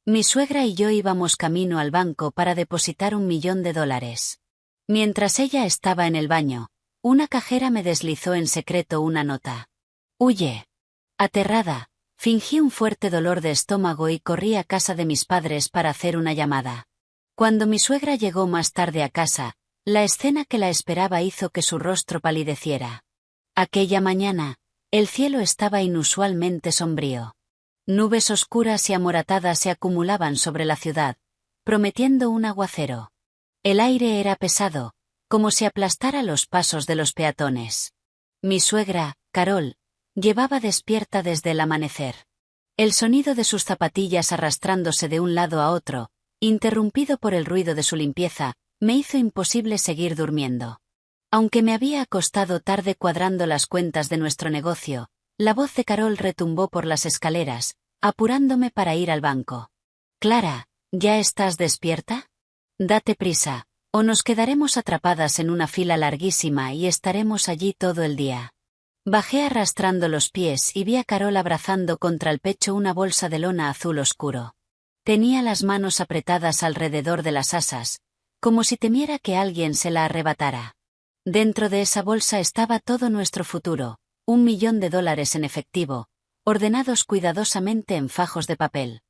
Mi suegra y yo íbamos camino al banco para depositar $1.000.000. Mientras ella estaba en el baño, una cajera me deslizó en secreto una nota. Huye. Aterrada, fingí un fuerte dolor de estómago y corrí a casa de mis padres para hacer una llamada. Cuando mi suegra llegó más tarde a casa, la escena que la esperaba hizo que su rostro palideciera. Aquella mañana, el cielo estaba inusualmente sombrío. Nubes oscuras y amoratadas se acumulaban sobre la ciudad, prometiendo un aguacero. El aire era pesado, como si aplastara los pasos de los peatones. Mi suegra, Carol, llevaba despierta desde el amanecer. El sonido de sus zapatillas arrastrándose de un lado a otro, interrumpido por el ruido de su limpieza, me hizo imposible seguir durmiendo. Aunque me había acostado tarde cuadrando las cuentas de nuestro negocio, la voz de Carol retumbó por las escaleras, apurándome para ir al banco. Clara, ¿ya estás despierta? Date prisa, o nos quedaremos atrapadas en una fila larguísima y estaremos allí todo el día. Bajé arrastrando los pies y vi a Carol abrazando contra el pecho una bolsa de lona azul oscuro. Tenía las manos apretadas alrededor de las asas, como si temiera que alguien se la arrebatara. Dentro de esa bolsa estaba todo nuestro futuro, $1.000.000 en efectivo, ordenados cuidadosamente en fajos de papel.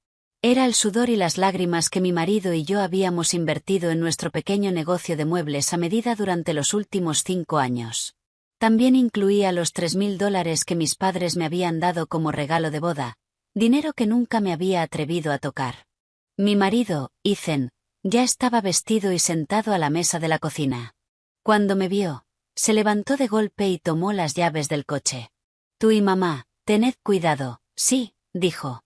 Era el sudor y las lágrimas que mi marido y yo habíamos invertido en nuestro pequeño negocio de muebles a medida durante los últimos 5 años. También incluía los $3.000 que mis padres me habían dado como regalo de boda, dinero que nunca me había atrevido a tocar. Mi marido, Ethan, ya estaba vestido y sentado a la mesa de la cocina. Cuando me vio, se levantó de golpe y tomó las llaves del coche. Tú y mamá, tened cuidado, sí, dijo.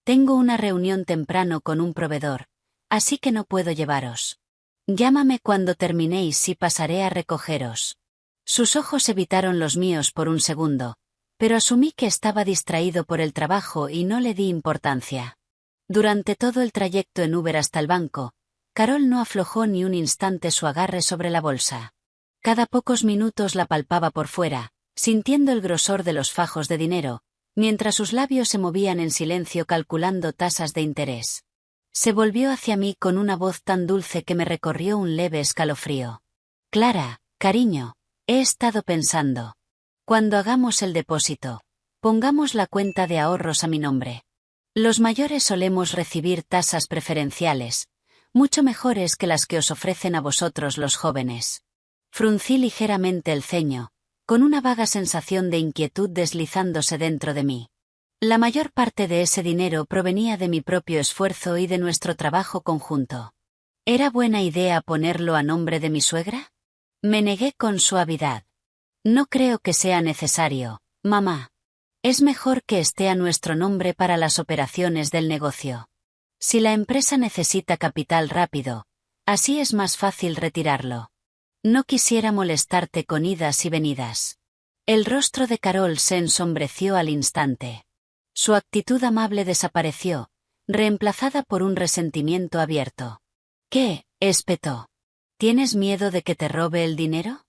Tengo una reunión temprano con un proveedor, así que no puedo llevaros. Llámame cuando terminéis y pasaré a recogeros. Sus ojos evitaron los míos por un segundo, pero asumí que estaba distraído por el trabajo y no le di importancia. Durante todo el trayecto en Uber hasta el banco, Carol no aflojó ni un instante su agarre sobre la bolsa. Cada pocos minutos la palpaba por fuera, sintiendo el grosor de los fajos de dinero, mientras sus labios se movían en silencio calculando tasas de interés. Se volvió hacia mí con una voz tan dulce que me recorrió un leve escalofrío. Clara, cariño, he estado pensando. Cuando hagamos el depósito, pongamos la cuenta de ahorros a mi nombre. Los mayores solemos recibir tasas preferenciales, mucho mejores que las que os ofrecen a vosotros los jóvenes. Fruncí ligeramente el ceño, con una vaga sensación de inquietud deslizándose dentro de mí. La mayor parte de ese dinero provenía de mi propio esfuerzo y de nuestro trabajo conjunto. ¿Era buena idea ponerlo a nombre de mi suegra? Me negué con suavidad. No creo que sea necesario, mamá. Es mejor que esté a nuestro nombre para las operaciones del negocio. Si la empresa necesita capital rápido, así es más fácil retirarlo. No quisiera molestarte con idas y venidas. El rostro de Carol se ensombreció al instante. Su actitud amable desapareció, reemplazada por un resentimiento abierto. ¿Qué? Espetó. ¿Tienes miedo de que te robe el dinero?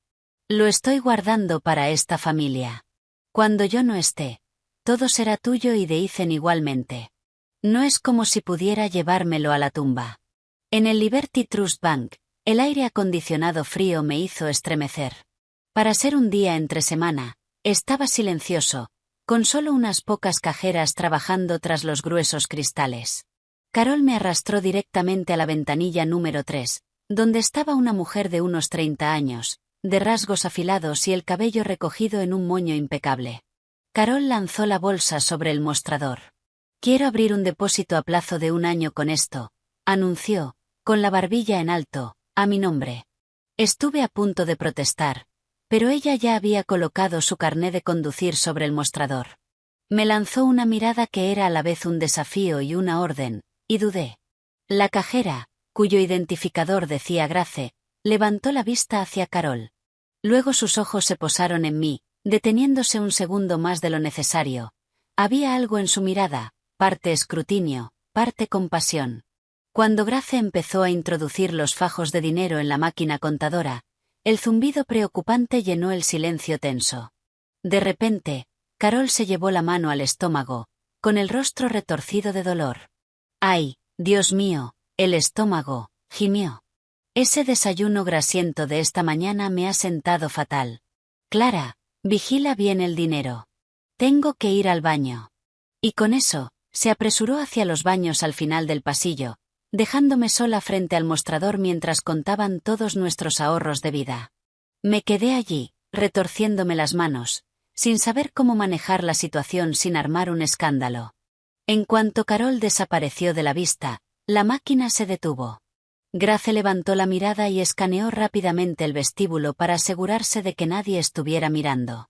Lo estoy guardando para esta familia. Cuando yo no esté, todo será tuyo y de Ethan igualmente. No es como si pudiera llevármelo a la tumba. En el Liberty Trust Bank, el aire acondicionado frío me hizo estremecer. Para ser un día entre semana, estaba silencioso, con solo unas pocas cajeras trabajando tras los gruesos cristales. Carol me arrastró directamente a la ventanilla número 3, donde estaba una mujer de unos 30 años, de rasgos afilados y el cabello recogido en un moño impecable. Carol lanzó la bolsa sobre el mostrador. Quiero abrir un depósito a plazo de 1 año con esto, anunció, con la barbilla en alto, a mi nombre. Estuve a punto de protestar, pero ella ya había colocado su carné de conducir sobre el mostrador. Me lanzó una mirada que era a la vez un desafío y una orden, y dudé. La cajera, cuyo identificador decía Grace, levantó la vista hacia Carol. Luego sus ojos se posaron en mí, deteniéndose un segundo más de lo necesario. Había algo en su mirada, parte escrutinio, parte compasión. Cuando Grace empezó a introducir los fajos de dinero en la máquina contadora, el zumbido preocupante llenó el silencio tenso. De repente, Carol se llevó la mano al estómago, con el rostro retorcido de dolor. ¡Ay! Dios mío, el estómago, gimió. Ese desayuno grasiento de esta mañana me ha sentado fatal. Clara, vigila bien el dinero. Tengo que ir al baño. Y con eso, se apresuró hacia los baños al final del pasillo, dejándome sola frente al mostrador mientras contaban todos nuestros ahorros de vida. Me quedé allí, retorciéndome las manos, sin saber cómo manejar la situación sin armar un escándalo. En cuanto Carol desapareció de la vista, la máquina se detuvo. Grace levantó la mirada y escaneó rápidamente el vestíbulo para asegurarse de que nadie estuviera mirando.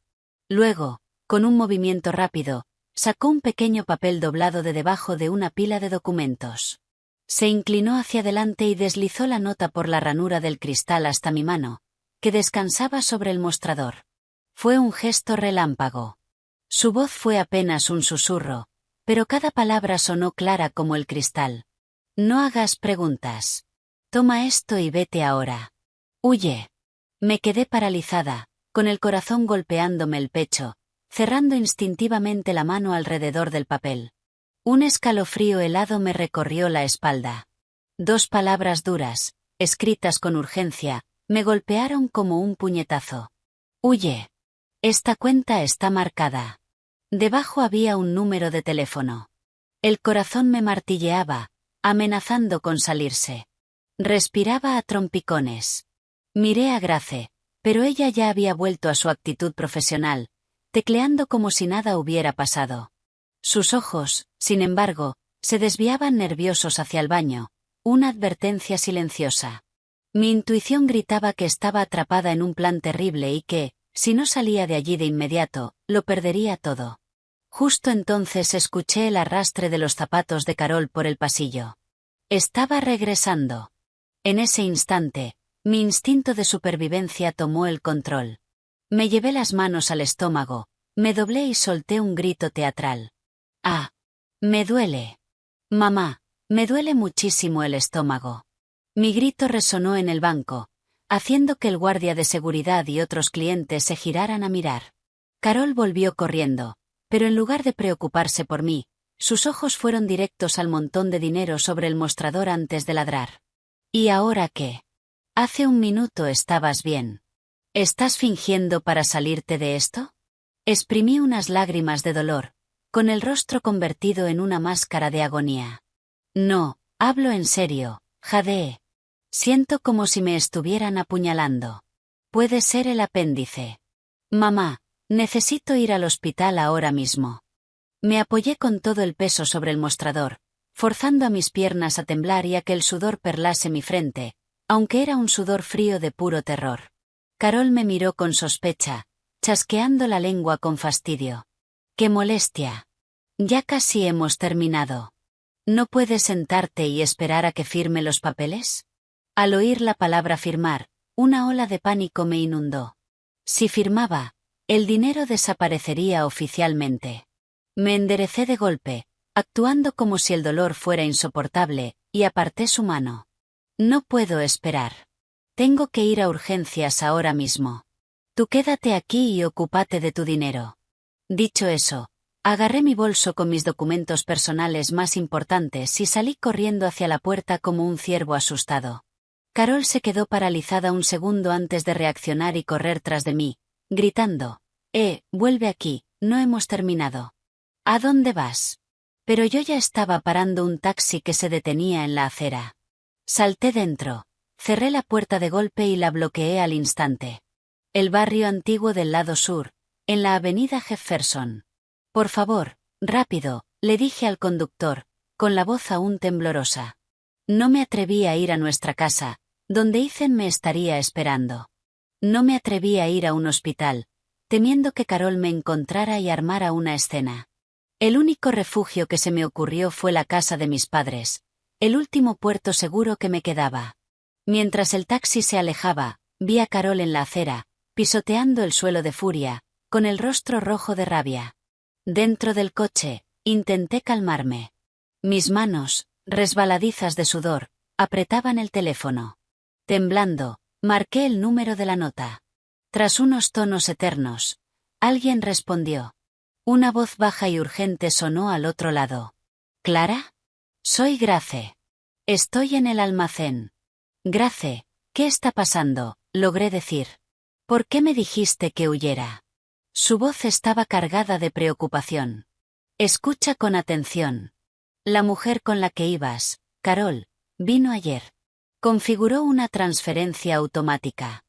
Luego, con un movimiento rápido, sacó un pequeño papel doblado de debajo de una pila de documentos. Se inclinó hacia adelante y deslizó la nota por la ranura del cristal hasta mi mano, que descansaba sobre el mostrador. Fue un gesto relámpago. Su voz fue apenas un susurro, pero cada palabra sonó clara como el cristal. No hagas preguntas. Toma esto y vete ahora. Huye. Me quedé paralizada, con el corazón golpeándome el pecho, cerrando instintivamente la mano alrededor del papel. Un escalofrío helado me recorrió la espalda. 2 palabras duras, escritas con urgencia, me golpearon como un puñetazo. Huye. Esta cuenta está marcada. Debajo había un número de teléfono. El corazón me martilleaba, amenazando con salirse. Respiraba a trompicones. Miré a Grace, pero ella ya había vuelto a su actitud profesional, tecleando como si nada hubiera pasado. Sus ojos, sin embargo, se desviaban nerviosos hacia el baño, una advertencia silenciosa. Mi intuición gritaba que estaba atrapada en un plan terrible y que, si no salía de allí de inmediato, lo perdería todo. Justo entonces escuché el arrastre de los zapatos de Carol por el pasillo. Estaba regresando. En ese instante, mi instinto de supervivencia tomó el control. Me llevé las manos al estómago, me doblé y solté un grito teatral. ¡Ah! Me duele. Mamá, me duele muchísimo el estómago. Mi grito resonó en el banco, haciendo que el guardia de seguridad y otros clientes se giraran a mirar. Carol volvió corriendo, pero en lugar de preocuparse por mí, sus ojos fueron directos al montón de dinero sobre el mostrador antes de ladrar. ¿Y ahora qué? Hace un minuto estabas bien. ¿Estás fingiendo para salirte de esto? Exprimí unas lágrimas de dolor, con el rostro convertido en una máscara de agonía. No, hablo en serio, jadeé. Siento como si me estuvieran apuñalando. Puede ser el apéndice. Mamá, necesito ir al hospital ahora mismo. Me apoyé con todo el peso sobre el mostrador, forzando a mis piernas a temblar y a que el sudor perlase mi frente, aunque era un sudor frío de puro terror. Carol me miró con sospecha, chasqueando la lengua con fastidio. ¡Qué molestia! Ya casi hemos terminado. ¿No puedes sentarte y esperar a que firme los papeles? Al oír la palabra firmar, una ola de pánico me inundó. Si firmaba, el dinero desaparecería oficialmente. Me enderecé de golpe, actuando como si el dolor fuera insoportable, y aparté su mano. No puedo esperar. Tengo que ir a urgencias ahora mismo. Tú quédate aquí y ocúpate de tu dinero. Dicho eso, agarré mi bolso con mis documentos personales más importantes y salí corriendo hacia la puerta como un ciervo asustado. Carol se quedó paralizada un segundo antes de reaccionar y correr tras de mí, gritando: vuelve aquí, no hemos terminado. ¿A dónde vas? Pero yo ya estaba parando un taxi que se detenía en la acera. Salté dentro, cerré la puerta de golpe y la bloqueé al instante. El barrio antiguo del lado sur, en la avenida Jefferson. Por favor, rápido, le dije al conductor, con la voz aún temblorosa. No me atreví a ir a nuestra casa, donde Ethan me estaría esperando. No me atreví a ir a un hospital, temiendo que Carol me encontrara y armara una escena. El único refugio que se me ocurrió fue la casa de mis padres, el último puerto seguro que me quedaba. Mientras el taxi se alejaba, vi a Carol en la acera, pisoteando el suelo de furia, con el rostro rojo de rabia. Dentro del coche, intenté calmarme. Mis manos, resbaladizas de sudor, apretaban el teléfono. Temblando, marqué el número de la nota. Tras unos tonos eternos, alguien respondió. Una voz baja y urgente sonó al otro lado. ¿Clara? Soy Grace. Estoy en el almacén. Grace, ¿qué está pasando?, logré decir. ¿Por qué me dijiste que huyera? Su voz estaba cargada de preocupación. Escucha con atención. La mujer con la que ibas, Carol, vino ayer. Configuró una transferencia automática.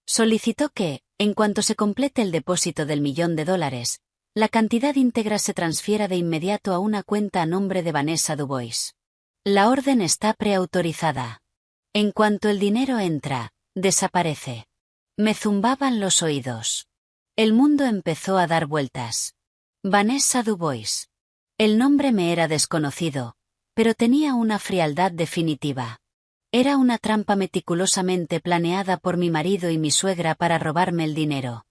Solicitó que, en cuanto se complete el depósito del $1.000.000, la cantidad íntegra se transfiera de inmediato a una cuenta a nombre de Vanessa Dubois. La orden está preautorizada. En cuanto el dinero entra, desaparece. Me zumbaban los oídos. El mundo empezó a dar vueltas. Vanessa Dubois. El nombre me era desconocido, pero tenía una frialdad definitiva. Era una trampa meticulosamente planeada por mi marido y mi suegra para robarme el dinero.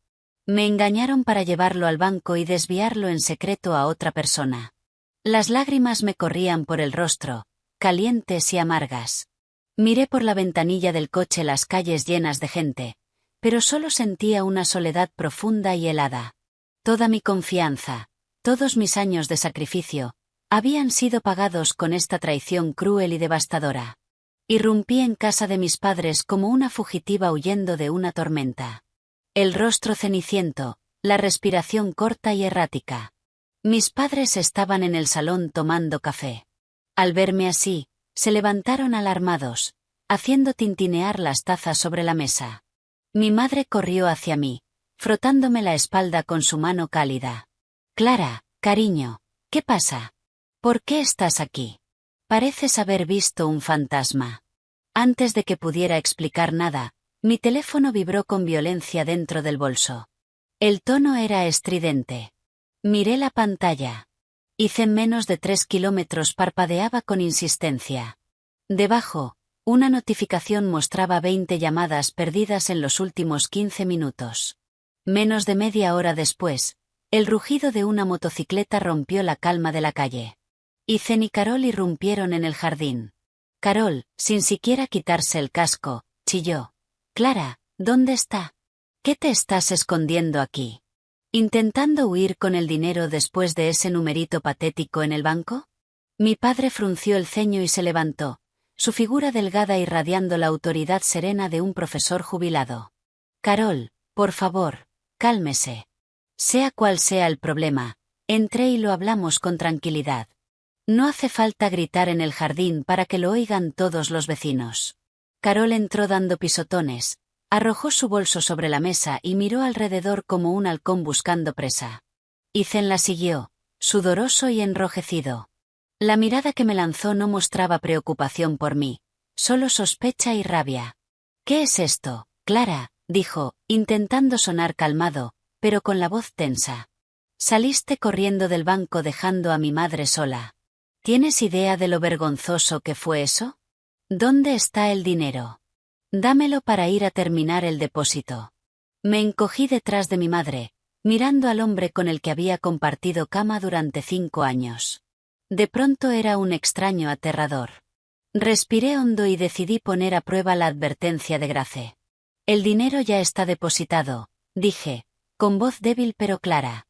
Me engañaron para llevarlo al banco y desviarlo en secreto a otra persona. Las lágrimas me corrían por el rostro, calientes y amargas. Miré por la ventanilla del coche las calles llenas de gente, pero solo sentía una soledad profunda y helada. Toda mi confianza, todos mis años de sacrificio, habían sido pagados con esta traición cruel y devastadora. Irrumpí en casa de mis padres como una fugitiva huyendo de una tormenta. El rostro ceniciento, la respiración corta y errática. Mis padres estaban en el salón tomando café. Al verme así, se levantaron alarmados, haciendo tintinear las tazas sobre la mesa. Mi madre corrió hacia mí, frotándome la espalda con su mano cálida. Clara, cariño, ¿qué pasa? ¿Por qué estás aquí? Pareces haber visto un fantasma. Antes de que pudiera explicar nada, mi teléfono vibró con violencia dentro del bolso. El tono era estridente. Miré la pantalla. Hice menos de 3 kilómetros, parpadeaba con insistencia. Debajo, una notificación mostraba 20 llamadas perdidas en los últimos 15 minutos. Menos de media hora después, el rugido de una motocicleta rompió la calma de la calle. Ethan y Carol irrumpieron en el jardín. Carol, sin siquiera quitarse el casco, chilló. Clara, ¿dónde está? ¿Qué te estás escondiendo aquí? ¿Intentando huir con el dinero después de ese numerito patético en el banco? Mi padre frunció el ceño y se levantó, su figura delgada irradiando la autoridad serena de un profesor jubilado. Carol, por favor, cálmese. Sea cual sea el problema, entré y lo hablamos con tranquilidad. No hace falta gritar en el jardín para que lo oigan todos los vecinos. Carol entró dando pisotones, arrojó su bolso sobre la mesa y miró alrededor como un halcón buscando presa. Ethan la siguió, sudoroso y enrojecido. La mirada que me lanzó no mostraba preocupación por mí, solo sospecha y rabia. ¿Qué es esto, Clara?, dijo, intentando sonar calmado, pero con la voz tensa. Saliste corriendo del banco dejando a mi madre sola. ¿Tienes idea de lo vergonzoso que fue eso? ¿Dónde está el dinero? Dámelo para ir a terminar el depósito. Me encogí detrás de mi madre, mirando al hombre con el que había compartido cama durante 5 años. De pronto era un extraño aterrador. Respiré hondo y decidí poner a prueba la advertencia de Grace. El dinero ya está depositado, dije, con voz débil pero clara.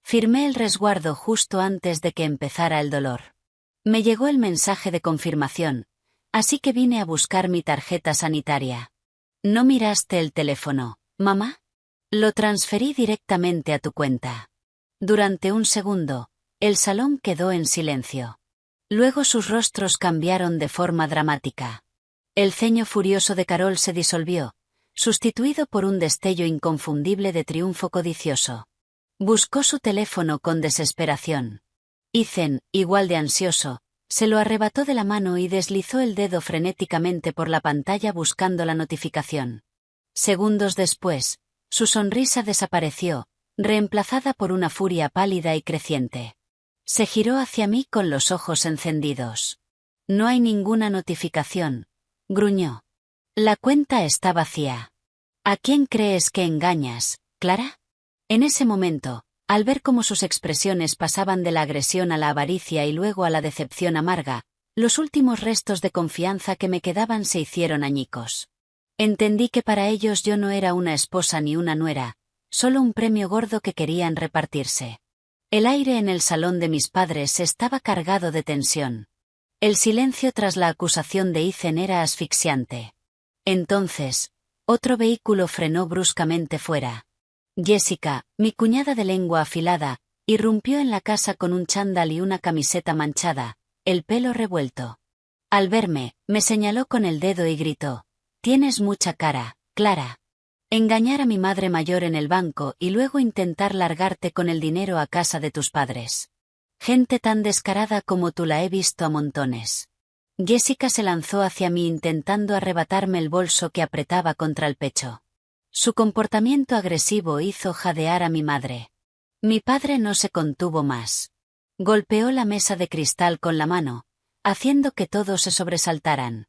Firmé el resguardo justo antes de que empezara el dolor. Me llegó el mensaje de confirmación, así que vine a buscar mi tarjeta sanitaria. ¿No miraste el teléfono, mamá? Lo transferí directamente a tu cuenta. Durante un segundo, el salón quedó en silencio. Luego sus rostros cambiaron de forma dramática. El ceño furioso de Carol se disolvió, sustituido por un destello inconfundible de triunfo codicioso. Buscó su teléfono con desesperación. Ethan, igual de ansioso, se lo arrebató de la mano y deslizó el dedo frenéticamente por la pantalla buscando la notificación. Segundos después, su sonrisa desapareció, reemplazada por una furia pálida y creciente. Se giró hacia mí con los ojos encendidos. No hay ninguna notificación, gruñó. La cuenta está vacía. ¿A quién crees que engañas, Clara? En ese momento, al ver cómo sus expresiones pasaban de la agresión a la avaricia y luego a la decepción amarga, los últimos restos de confianza que me quedaban se hicieron añicos. Entendí que para ellos yo no era una esposa ni una nuera, solo un premio gordo que querían repartirse. El aire en el salón de mis padres estaba cargado de tensión. El silencio tras la acusación de Ethan era asfixiante. Entonces, otro vehículo frenó bruscamente fuera. Jessica, mi cuñada de lengua afilada, irrumpió en la casa con un chándal y una camiseta manchada, el pelo revuelto. Al verme, me señaló con el dedo y gritó: «Tienes mucha cara, Clara. Engañar a mi madre mayor en el banco y luego intentar largarte con el dinero a casa de tus padres. Gente tan descarada como tú la he visto a montones». Jessica se lanzó hacia mí intentando arrebatarme el bolso que apretaba contra el pecho. Su comportamiento agresivo hizo jadear a mi madre. Mi padre no se contuvo más. Golpeó la mesa de cristal con la mano, haciendo que todos se sobresaltaran.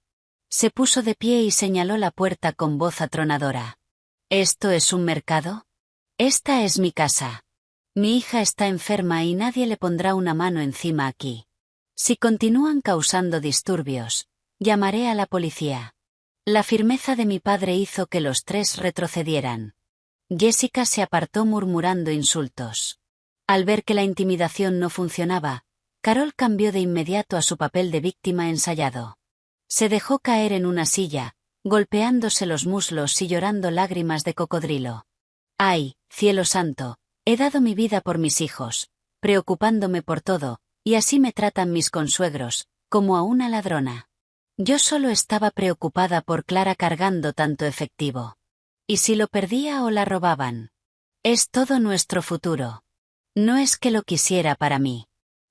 Se puso de pie y señaló la puerta con voz atronadora. ¿Esto es un mercado? Esta es mi casa. Mi hija está enferma y nadie le pondrá una mano encima aquí. Si continúan causando disturbios, llamaré a la policía. La firmeza de mi padre hizo que los tres retrocedieran. Jessica se apartó murmurando insultos. Al ver que la intimidación no funcionaba, Carol cambió de inmediato a su papel de víctima ensayado. Se dejó caer en una silla, golpeándose los muslos y llorando lágrimas de cocodrilo. «Ay, cielo santo, he dado mi vida por mis hijos, preocupándome por todo, y así me tratan mis consuegros, como a una ladrona. Yo solo estaba preocupada por Clara cargando tanto efectivo. ¿Y si lo perdía o la robaban? Es todo nuestro futuro. No es que lo quisiera para mí».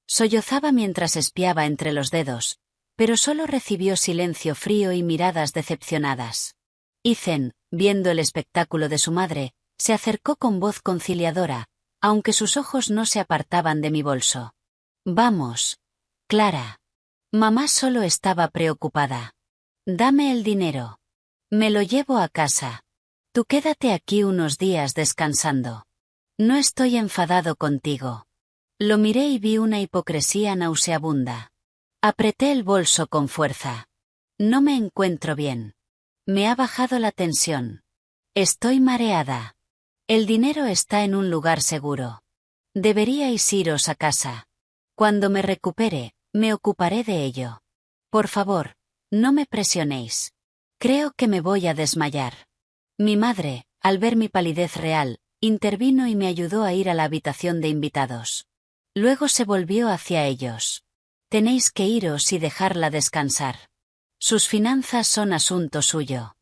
Sollozaba mientras espiaba entre los dedos, pero solo recibió silencio frío y miradas decepcionadas. Ethan, viendo el espectáculo de su madre, se acercó con voz conciliadora, aunque sus ojos no se apartaban de mi bolso. «Vamos, Clara. Mamá solo estaba preocupada. Dame el dinero. Me lo llevo a casa. Tú quédate aquí unos días descansando. No estoy enfadado contigo». Lo miré y vi una hipocresía nauseabunda. Apreté el bolso con fuerza. No me encuentro bien. Me ha bajado la tensión. Estoy mareada. El dinero está en un lugar seguro. Deberíais iros a casa. Cuando me recupere, me ocuparé de ello. Por favor, no me presionéis. Creo que me voy a desmayar. Mi madre, al ver mi palidez real, intervino y me ayudó a ir a la habitación de invitados. Luego se volvió hacia ellos. «Tenéis que iros y dejarla descansar. Sus finanzas son asunto suyo.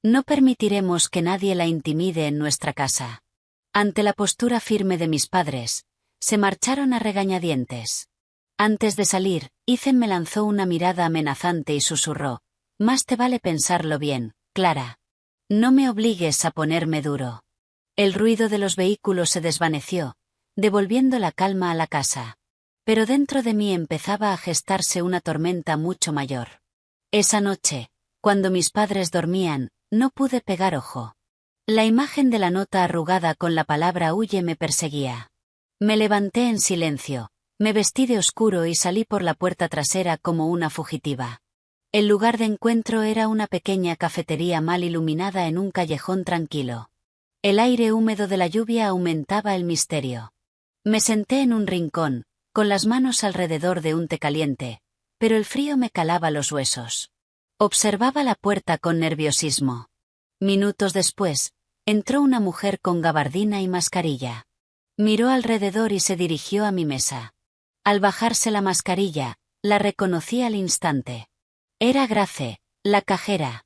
No permitiremos que nadie la intimide en nuestra casa». Ante la postura firme de mis padres, se marcharon a regañadientes. Antes de salir, Ethan me lanzó una mirada amenazante y susurró: «Más te vale pensarlo bien, Clara. No me obligues a ponerme duro». El ruido de los vehículos se desvaneció, devolviendo la calma a la casa. Pero dentro de mí empezaba a gestarse una tormenta mucho mayor. Esa noche, cuando mis padres dormían, no pude pegar ojo. La imagen de la nota arrugada con la palabra «huye» me perseguía. Me levanté en silencio, me vestí de oscuro y salí por la puerta trasera como una fugitiva. El lugar de encuentro era una pequeña cafetería mal iluminada en un callejón tranquilo. El aire húmedo de la lluvia aumentaba el misterio. Me senté en un rincón, con las manos alrededor de un té caliente, pero el frío me calaba los huesos. Observaba la puerta con nerviosismo. Minutos después, entró una mujer con gabardina y mascarilla. Miró alrededor y se dirigió a mi mesa. Al bajarse la mascarilla, la reconocí al instante. Era Grace, la cajera.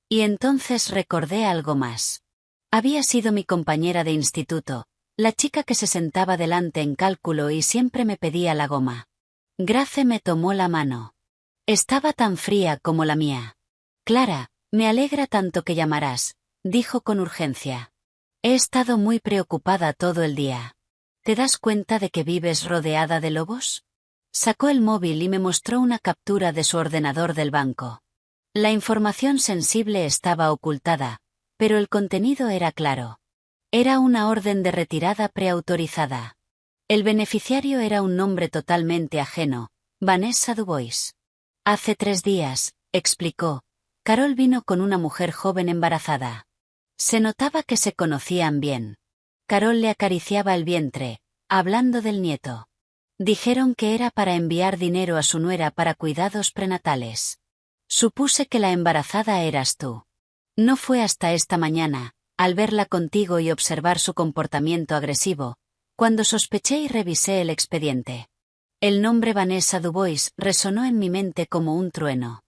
Y entonces recordé algo más. Había sido mi compañera de instituto, la chica que se sentaba delante en cálculo y siempre me pedía la goma. Grace me tomó la mano. Estaba tan fría como la mía. «Clara, me alegra tanto que llamarás», dijo con urgencia. «He estado muy preocupada todo el día. ¿Te das cuenta de que vives rodeada de lobos?». Sacó el móvil y me mostró una captura de su ordenador del banco. La información sensible estaba ocultada, pero el contenido era claro. Era una orden de retirada preautorizada. El beneficiario era un nombre totalmente ajeno, Vanessa Dubois. «Hace 3 días», explicó, «Carol vino con una mujer joven embarazada. Se notaba que se conocían bien. Carol le acariciaba el vientre, hablando del nieto. Dijeron que era para enviar dinero a su nuera para cuidados prenatales. Supuse que la embarazada eras tú. No fue hasta esta mañana, al verla contigo y observar su comportamiento agresivo, cuando sospeché y revisé el expediente. El nombre Vanessa Dubois resonó en mi mente como un trueno.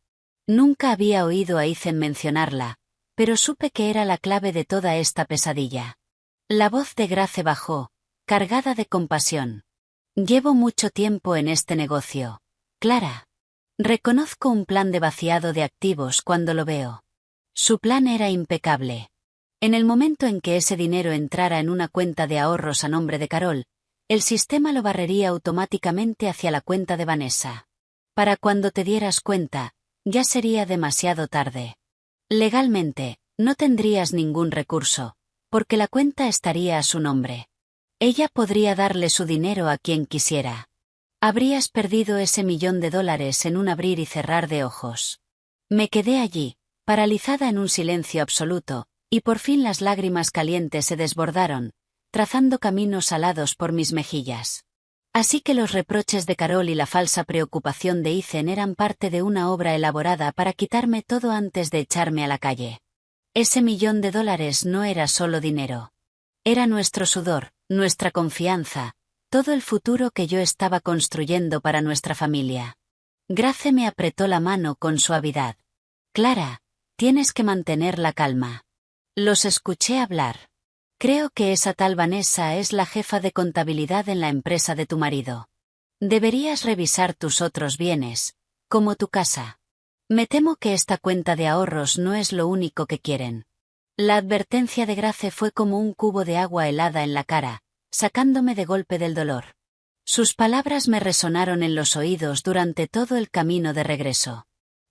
Nunca había oído a Ethan mencionarla, pero supe que era la clave de toda esta pesadilla. La voz de Grace bajó, cargada de compasión. Llevo mucho tiempo en este negocio, Clara. Reconozco un plan de vaciado de activos cuando lo veo. Su plan era impecable. En el momento en que ese dinero entrara en una cuenta de ahorros a nombre de Carol, el sistema lo barrería automáticamente hacia la cuenta de Vanessa. Para cuando te dieras cuenta, ya sería demasiado tarde. Legalmente, no tendrías ningún recurso, porque la cuenta estaría a su nombre. Ella podría darle su dinero a quien quisiera. Habrías perdido ese $1.000.000 en un abrir y cerrar de ojos. Me quedé allí, paralizada en un silencio absoluto, y por fin las lágrimas calientes se desbordaron, trazando caminos alados por mis mejillas. Así que los reproches de Carol y la falsa preocupación de Ethan eran parte de una obra elaborada para quitarme todo antes de echarme a la calle. Ese $1.000.000 no era solo dinero. Era nuestro sudor, nuestra confianza, todo el futuro que yo estaba construyendo para nuestra familia. Grace me apretó la mano con suavidad. Clara, tienes que mantener la calma. Los escuché hablar. Creo que esa tal Vanessa es la jefa de contabilidad en la empresa de tu marido. Deberías revisar tus otros bienes, como tu casa. Me temo que esta cuenta de ahorros no es lo único que quieren. La advertencia de Grace fue como un cubo de agua helada en la cara, sacándome de golpe del dolor. Sus palabras me resonaron en los oídos durante todo el camino de regreso.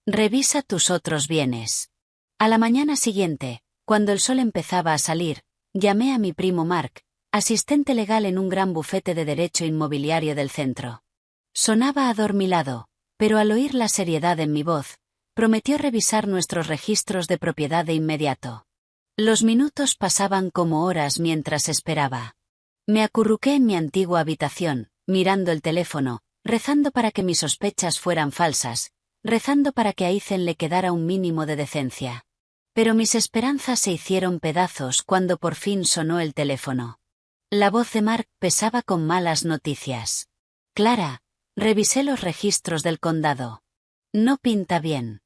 Revisa tus otros bienes. A la mañana siguiente, cuando el sol empezaba a salir, llamé a mi primo Mark, asistente legal en un gran bufete de derecho inmobiliario del centro. Sonaba adormilado, pero al oír la seriedad en mi voz, prometió revisar nuestros registros de propiedad de inmediato. Los minutos pasaban como horas mientras esperaba. Me acurruqué en mi antigua habitación, mirando el teléfono, rezando para que mis sospechas fueran falsas, rezando para que a Ethan le quedara un mínimo de decencia. Pero mis esperanzas se hicieron pedazos cuando por fin sonó el teléfono. La voz de Mark pesaba con malas noticias. Clara, revisé los registros del condado. No pinta bien.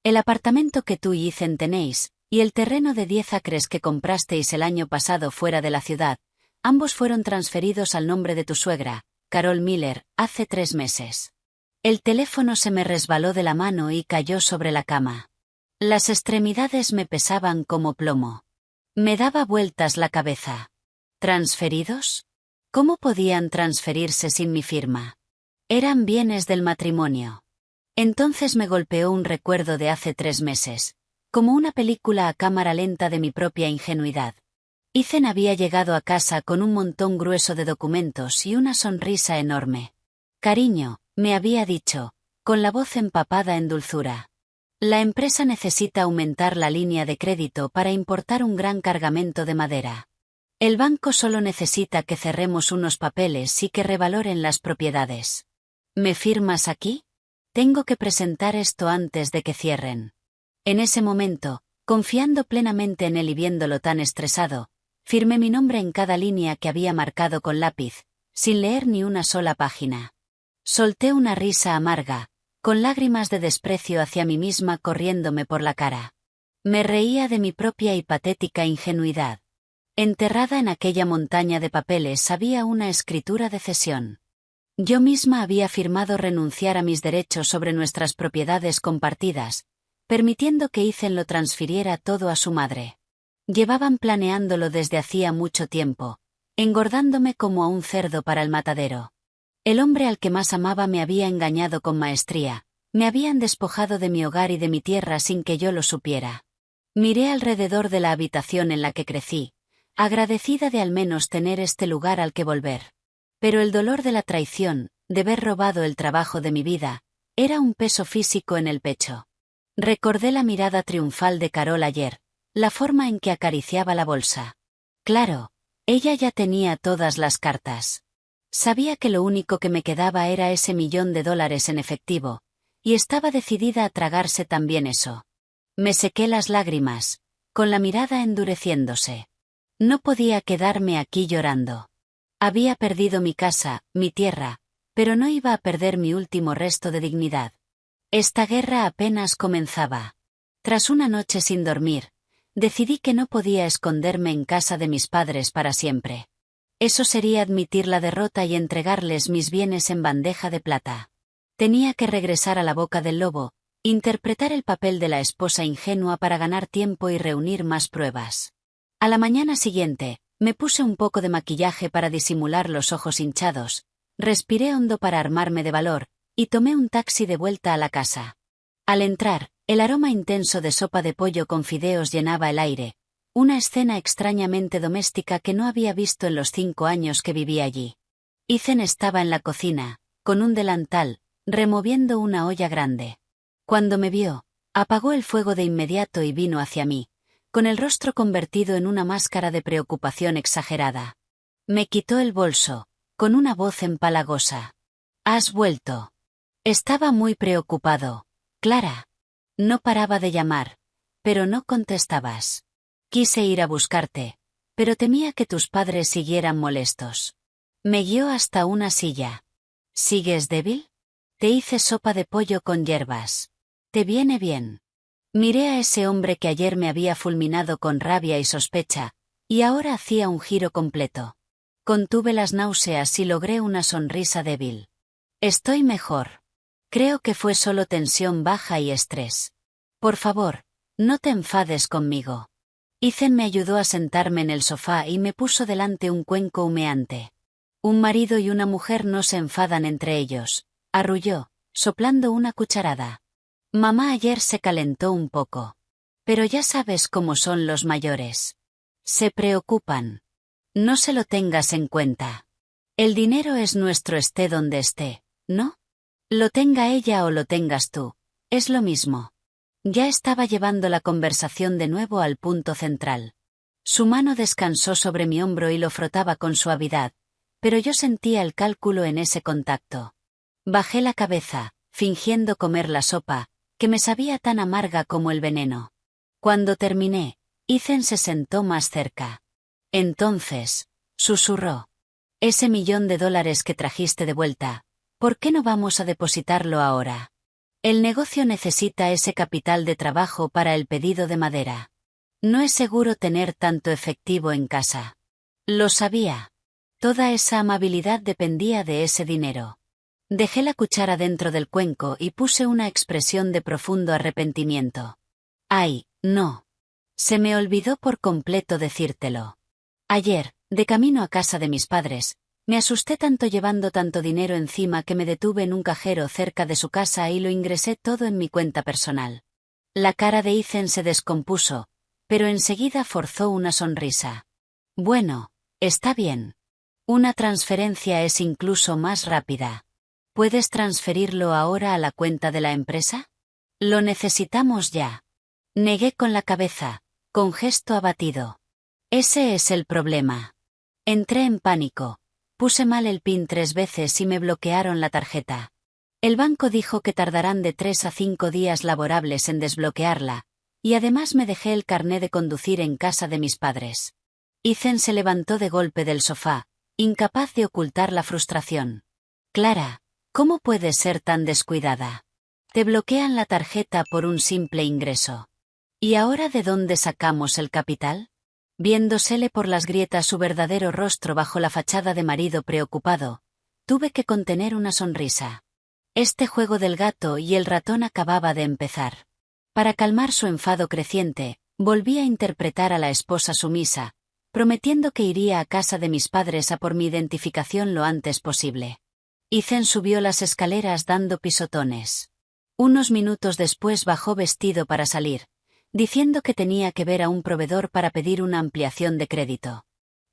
El apartamento que tú y Ethan tenéis, y el terreno de 10 acres que comprasteis el año pasado fuera de la ciudad, ambos fueron transferidos al nombre de tu suegra, Carol Miller, hace 3 meses. El teléfono se me resbaló de la mano y cayó sobre la cama. Las extremidades me pesaban como plomo. Me daba vueltas la cabeza. ¿Transferidos? ¿Cómo podían transferirse sin mi firma? Eran bienes del matrimonio. Entonces me golpeó un recuerdo de hace 3 meses, como una película a cámara lenta de mi propia ingenuidad. Ethan había llegado a casa con un montón grueso de documentos y una sonrisa enorme. Cariño, me había dicho, con la voz empapada en dulzura. La empresa necesita aumentar la línea de crédito para importar un gran cargamento de madera. El banco solo necesita que cerremos unos papeles y que revaloren las propiedades. ¿Me firmas aquí? Tengo que presentar esto antes de que cierren. En ese momento, confiando plenamente en él y viéndolo tan estresado, firmé mi nombre en cada línea que había marcado con lápiz, sin leer ni una sola página. Solté una risa amarga, con lágrimas de desprecio hacia mí misma corriéndome por la cara. Me reía de mi propia y patética ingenuidad. Enterrada en aquella montaña de papeles había una escritura de cesión. Yo misma había firmado renunciar a mis derechos sobre nuestras propiedades compartidas, permitiendo que Ethan lo transfiriera todo a su madre. Llevaban planeándolo desde hacía mucho tiempo, engordándome como a un cerdo para el matadero. El hombre al que más amaba me había engañado con maestría, me habían despojado de mi hogar y de mi tierra sin que yo lo supiera. Miré alrededor de la habitación en la que crecí, agradecida de al menos tener este lugar al que volver. Pero el dolor de la traición, de haber robado el trabajo de mi vida, era un peso físico en el pecho. Recordé la mirada triunfal de Carol ayer, la forma en que acariciaba la bolsa. Claro, ella ya tenía todas las cartas. Sabía que lo único que me quedaba era ese $1.000.000 en efectivo, y estaba decidida a tragarse también eso. Me sequé las lágrimas, con la mirada endureciéndose. No podía quedarme aquí llorando. Había perdido mi casa, mi tierra, pero no iba a perder mi último resto de dignidad. Esta guerra apenas comenzaba. Tras una noche sin dormir, decidí que no podía esconderme en casa de mis padres para siempre. Eso sería admitir la derrota y entregarles mis bienes en bandeja de plata. Tenía que regresar a la boca del lobo, interpretar el papel de la esposa ingenua para ganar tiempo y reunir más pruebas. A la mañana siguiente, me puse un poco de maquillaje para disimular los ojos hinchados, respiré hondo para armarme de valor, y tomé un taxi de vuelta a la casa. Al entrar, el aroma intenso de sopa de pollo con fideos llenaba el aire, una escena extrañamente doméstica que no había visto en los 5 años que viví allí. Ethan estaba en la cocina, con un delantal, removiendo una olla grande. Cuando me vio, apagó el fuego de inmediato y vino hacia mí, con el rostro convertido en una máscara de preocupación exagerada. Me quitó el bolso, con una voz empalagosa. «¿Has vuelto?» Estaba muy preocupado. «Clara». No paraba de llamar, pero no contestabas. Quise ir a buscarte, pero temía que tus padres siguieran molestos. Me guió hasta una silla. ¿Sigues débil? Te hice sopa de pollo con hierbas. ¿Te viene bien? Miré a ese hombre que ayer me había fulminado con rabia y sospecha, y ahora hacía un giro completo. Contuve las náuseas y logré una sonrisa débil. Estoy mejor. Creo que fue solo tensión baja y estrés. Por favor, no te enfades conmigo. Ethan me ayudó a sentarme en el sofá y me puso delante un cuenco humeante. Un marido y una mujer no se enfadan entre ellos, arrulló, soplando una cucharada. Mamá ayer se calentó un poco. Pero ya sabes cómo son los mayores. Se preocupan. No se lo tengas en cuenta. El dinero es nuestro esté donde esté, ¿no? Lo tenga ella o lo tengas tú, es lo mismo. Ya estaba llevando la conversación de nuevo al punto central. Su mano descansó sobre mi hombro y lo frotaba con suavidad, pero yo sentía el cálculo en ese contacto. Bajé la cabeza, fingiendo comer la sopa, que me sabía tan amarga como el veneno. Cuando terminé, Ethan se sentó más cerca. Entonces, susurró. Ese $1.000.000 que trajiste de vuelta, ¿por qué no vamos a depositarlo ahora? El negocio necesita ese capital de trabajo para el pedido de madera. No es seguro tener tanto efectivo en casa. Lo sabía. Toda esa amabilidad dependía de ese dinero. Dejé la cuchara dentro del cuenco y puse una expresión de profundo arrepentimiento. Ay, no. Se me olvidó por completo decírtelo. Ayer, de camino a casa de mis padres, me asusté tanto llevando tanto dinero encima que me detuve en un cajero cerca de su casa y lo ingresé todo en mi cuenta personal. La cara de Ethan se descompuso, pero enseguida forzó una sonrisa. Bueno, está bien. Una transferencia es incluso más rápida. ¿Puedes transferirlo ahora a la cuenta de la empresa? Lo necesitamos ya. Negué con la cabeza, con gesto abatido. Ese es el problema. Entré en pánico. Puse mal el PIN 3 veces y me bloquearon la tarjeta. El banco dijo que tardarán de 3 a 5 días laborables en desbloquearla, y además me dejé el carné de conducir en casa de mis padres. Ethan se levantó de golpe del sofá, incapaz de ocultar la frustración. Clara, ¿cómo puedes ser tan descuidada? Te bloquean la tarjeta por un simple ingreso. ¿Y ahora de dónde sacamos el capital? Viéndosele por las grietas su verdadero rostro bajo la fachada de marido preocupado, tuve que contener una sonrisa. Este juego del gato y el ratón acababa de empezar. Para calmar su enfado creciente, volví a interpretar a la esposa sumisa, prometiendo que iría a casa de mis padres a por mi identificación lo antes posible. Ethan subió las escaleras dando pisotones. Unos minutos después bajó vestido para salir, diciendo que tenía que ver a un proveedor para pedir una ampliación de crédito.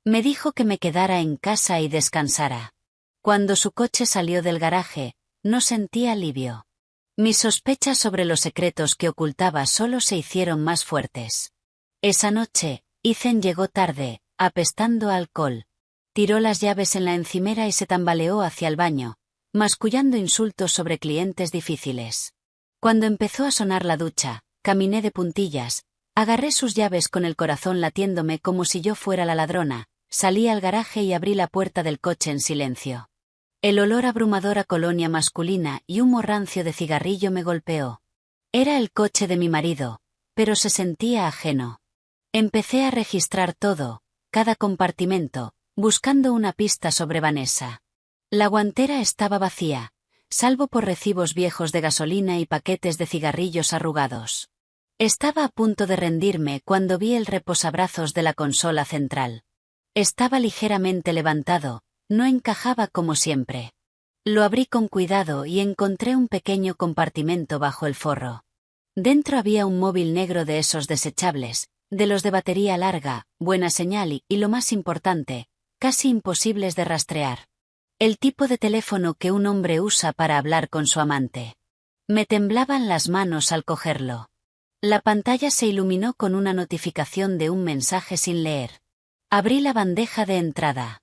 Me dijo que me quedara en casa y descansara. Cuando su coche salió del garaje, no sentí alivio. Mis sospechas sobre los secretos que ocultaba solo se hicieron más fuertes. Esa noche, Ethan llegó tarde, apestando a alcohol. Tiró las llaves en la encimera y se tambaleó hacia el baño, mascullando insultos sobre clientes difíciles. Cuando empezó a sonar la ducha, caminé de puntillas, agarré sus llaves con el corazón latiéndome como si yo fuera la ladrona, salí al garaje y abrí la puerta del coche en silencio. El olor abrumador a colonia masculina y humo rancio de cigarrillo me golpeó. Era el coche de mi marido, pero se sentía ajeno. Empecé a registrar todo, cada compartimento, buscando una pista sobre Vanessa. La guantera estaba vacía, salvo por recibos viejos de gasolina y paquetes de cigarrillos arrugados. Estaba a punto de rendirme cuando vi el reposabrazos de la consola central. Estaba ligeramente levantado, no encajaba como siempre. Lo abrí con cuidado y encontré un pequeño compartimento bajo el forro. Dentro había un móvil negro de esos desechables, de los de batería larga, buena señal y lo más importante, casi imposibles de rastrear. El tipo de teléfono que un hombre usa para hablar con su amante. Me temblaban las manos al cogerlo. La pantalla se iluminó con una notificación de un mensaje sin leer. Abrí la bandeja de entrada.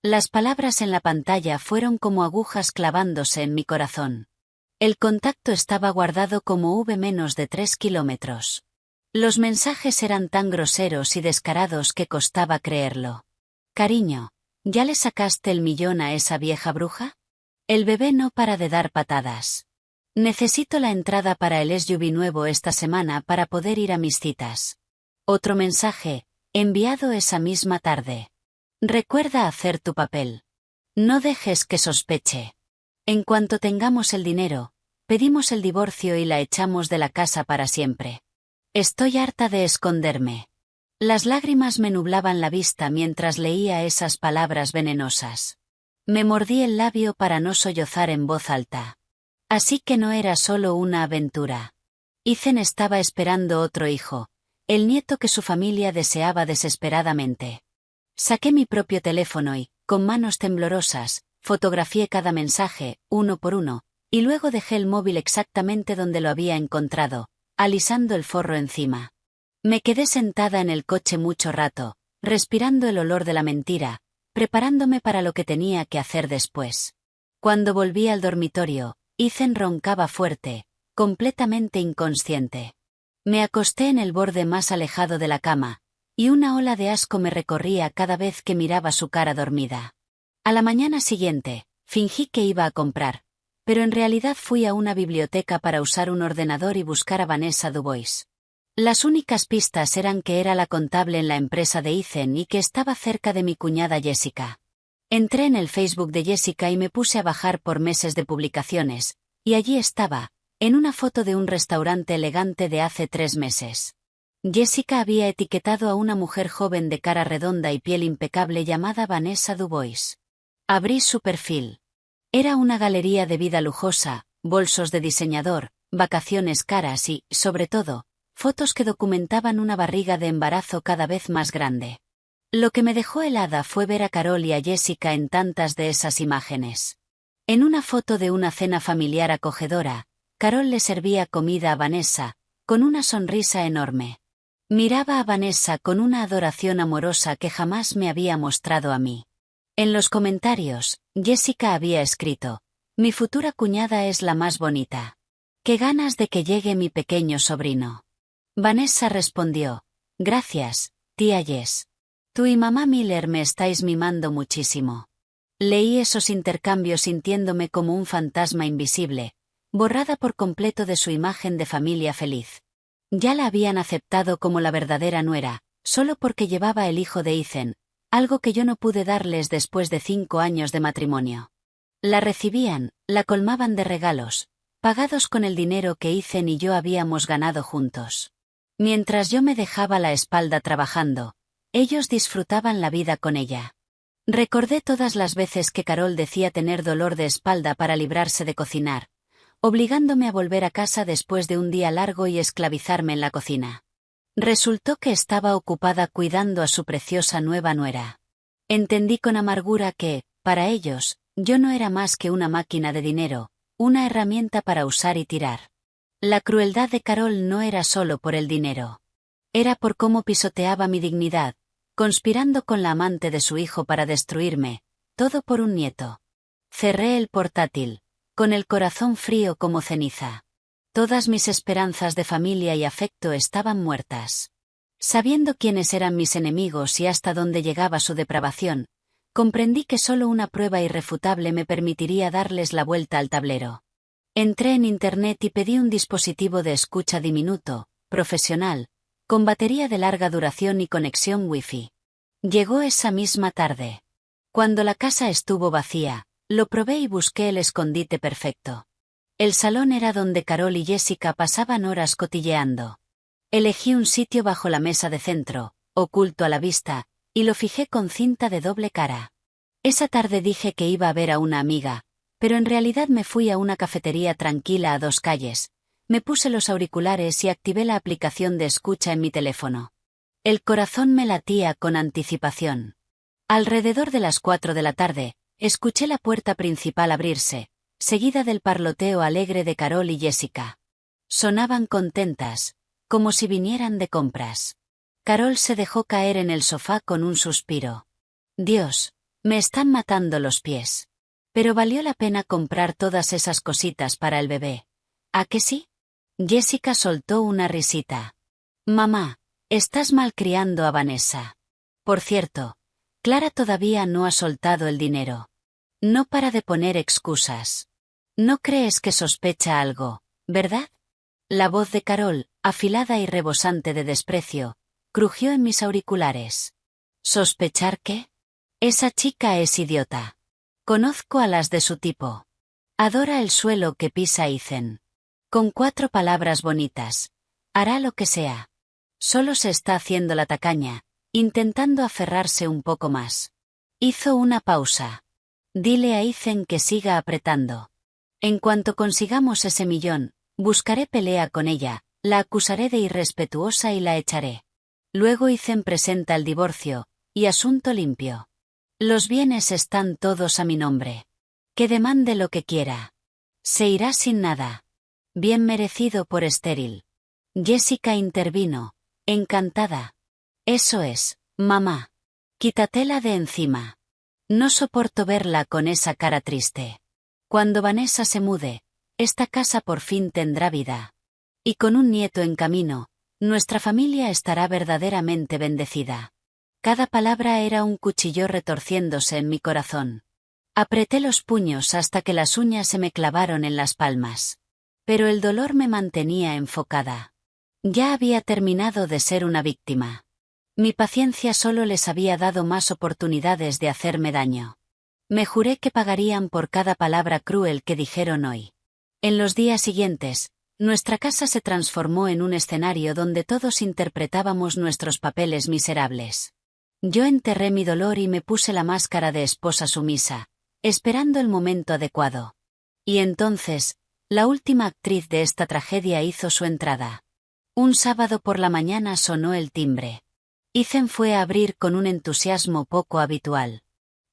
Las palabras en la pantalla fueron como agujas clavándose en mi corazón. El contacto estaba guardado como menos de 3 kilómetros. Los mensajes eran tan groseros y descarados que costaba creerlo. Cariño, ¿ya le sacaste el millón a esa vieja bruja? El bebé no para de dar patadas. Necesito la entrada para el SUV nuevo esta semana para poder ir a mis citas. Otro mensaje, enviado esa misma tarde. Recuerda hacer tu papel. No dejes que sospeche. En cuanto tengamos el dinero, pedimos el divorcio y la echamos de la casa para siempre. Estoy harta de esconderme. Las lágrimas me nublaban la vista mientras leía esas palabras venenosas. Me mordí el labio para no sollozar en voz alta. Así que no era solo una aventura. Ethan estaba esperando otro hijo, el nieto que su familia deseaba desesperadamente. Saqué mi propio teléfono y, con manos temblorosas, fotografié cada mensaje, uno por uno, y luego dejé el móvil exactamente donde lo había encontrado, alisando el forro encima. Me quedé sentada en el coche mucho rato, respirando el olor de la mentira, preparándome para lo que tenía que hacer después. Cuando volví al dormitorio, Ethan roncaba fuerte, completamente inconsciente. Me acosté en el borde más alejado de la cama, y una ola de asco me recorría cada vez que miraba su cara dormida. A la mañana siguiente, fingí que iba a comprar, pero en realidad fui a una biblioteca para usar un ordenador y buscar a Vanessa Dubois. Las únicas pistas eran que era la contable en la empresa de Ethan y que estaba cerca de mi cuñada Jessica. Entré en el Facebook de Jessica y me puse a bajar por meses de publicaciones, y allí estaba, en una foto de un restaurante elegante de hace 3 meses. Jessica había etiquetado a una mujer joven de cara redonda y piel impecable llamada Vanessa Dubois. Abrí su perfil. Era una galería de vida lujosa, bolsos de diseñador, vacaciones caras y, sobre todo, fotos que documentaban una barriga de embarazo cada vez más grande. Lo que me dejó helada fue ver a Carol y a Jessica en tantas de esas imágenes. En una foto de una cena familiar acogedora, Carol le servía comida a Vanessa, con una sonrisa enorme. Miraba a Vanessa con una adoración amorosa que jamás me había mostrado a mí. En los comentarios, Jessica había escrito: «Mi futura cuñada es la más bonita. ¡Qué ganas de que llegue mi pequeño sobrino!». Vanessa respondió: «Gracias, tía Jess. Tú y mamá Miller me estáis mimando muchísimo». Leí esos intercambios sintiéndome como un fantasma invisible, borrada por completo de su imagen de familia feliz. Ya la habían aceptado como la verdadera nuera, solo porque llevaba el hijo de Ethan, algo que yo no pude darles después de 5 años de matrimonio. La recibían, la colmaban de regalos, pagados con el dinero que Ethan y yo habíamos ganado juntos. Mientras yo me dejaba la espalda trabajando, ellos disfrutaban la vida con ella. Recordé todas las veces que Carol decía tener dolor de espalda para librarse de cocinar, obligándome a volver a casa después de un día largo y esclavizarme en la cocina. Resultó que estaba ocupada cuidando a su preciosa nueva nuera. Entendí con amargura que, para ellos, yo no era más que una máquina de dinero, una herramienta para usar y tirar. La crueldad de Carol no era solo por el dinero. Era por cómo pisoteaba mi dignidad, conspirando con la amante de su hijo para destruirme, todo por un nieto. Cerré el portátil, con el corazón frío como ceniza. Todas mis esperanzas de familia y afecto estaban muertas. Sabiendo quiénes eran mis enemigos y hasta dónde llegaba su depravación, comprendí que solo una prueba irrefutable me permitiría darles la vuelta al tablero. Entré en Internet y pedí un dispositivo de escucha diminuto, profesional, con batería de larga duración y conexión Wi-Fi. Llegó esa misma tarde. Cuando la casa estuvo vacía, lo probé y busqué el escondite perfecto. El salón era donde Carol y Jessica pasaban horas cotilleando. Elegí un sitio bajo la mesa de centro, oculto a la vista, y lo fijé con cinta de doble cara. Esa tarde dije que iba a ver a una amiga, pero en realidad me fui a una cafetería tranquila a 2 calles, me puse los auriculares y activé la aplicación de escucha en mi teléfono. El corazón me latía con anticipación. Alrededor de las 4 de la tarde, escuché la puerta principal abrirse, seguida del parloteo alegre de Carol y Jessica. Sonaban contentas, como si vinieran de compras. Carol se dejó caer en el sofá con un suspiro. Dios, me están matando los pies. Pero valió la pena comprar todas esas cositas para el bebé. ¿A que sí? Jessica soltó una risita. Mamá, estás malcriando a Vanessa. Por cierto, Clara todavía no ha soltado el dinero. No para de poner excusas. No crees que sospecha algo, ¿verdad? La voz de Carol, afilada y rebosante de desprecio, crujió en mis auriculares. ¿Sospechar qué? Esa chica es idiota. Conozco a las de su tipo. Adora el suelo que pisa Ethan. Con 4 palabras bonitas. Hará lo que sea. Solo se está haciendo la tacaña, intentando aferrarse un poco más. Hizo una pausa. Dile a Ethan que siga apretando. En cuanto consigamos ese millón, buscaré pelea con ella, la acusaré de irrespetuosa y la echaré. Luego Ethan presenta el divorcio, y asunto limpio. Los bienes están todos a mi nombre. Que demande lo que quiera. Se irá sin nada. Bien merecido por estéril. Jessica intervino, encantada. Eso es, mamá. Quítatela de encima. No soporto verla con esa cara triste. Cuando Vanessa se mude, esta casa por fin tendrá vida. Y con un nieto en camino, nuestra familia estará verdaderamente bendecida. Cada palabra era un cuchillo retorciéndose en mi corazón. Apreté los puños hasta que las uñas se me clavaron en las palmas. Pero el dolor me mantenía enfocada. Ya había terminado de ser una víctima. Mi paciencia solo les había dado más oportunidades de hacerme daño. Me juré que pagarían por cada palabra cruel que dijeron hoy. En los días siguientes, nuestra casa se transformó en un escenario donde todos interpretábamos nuestros papeles miserables. Yo enterré mi dolor y me puse la máscara de esposa sumisa, esperando el momento adecuado. Y entonces, la última actriz de esta tragedia hizo su entrada. Un sábado por la mañana sonó el timbre. Ethan fue a abrir con un entusiasmo poco habitual.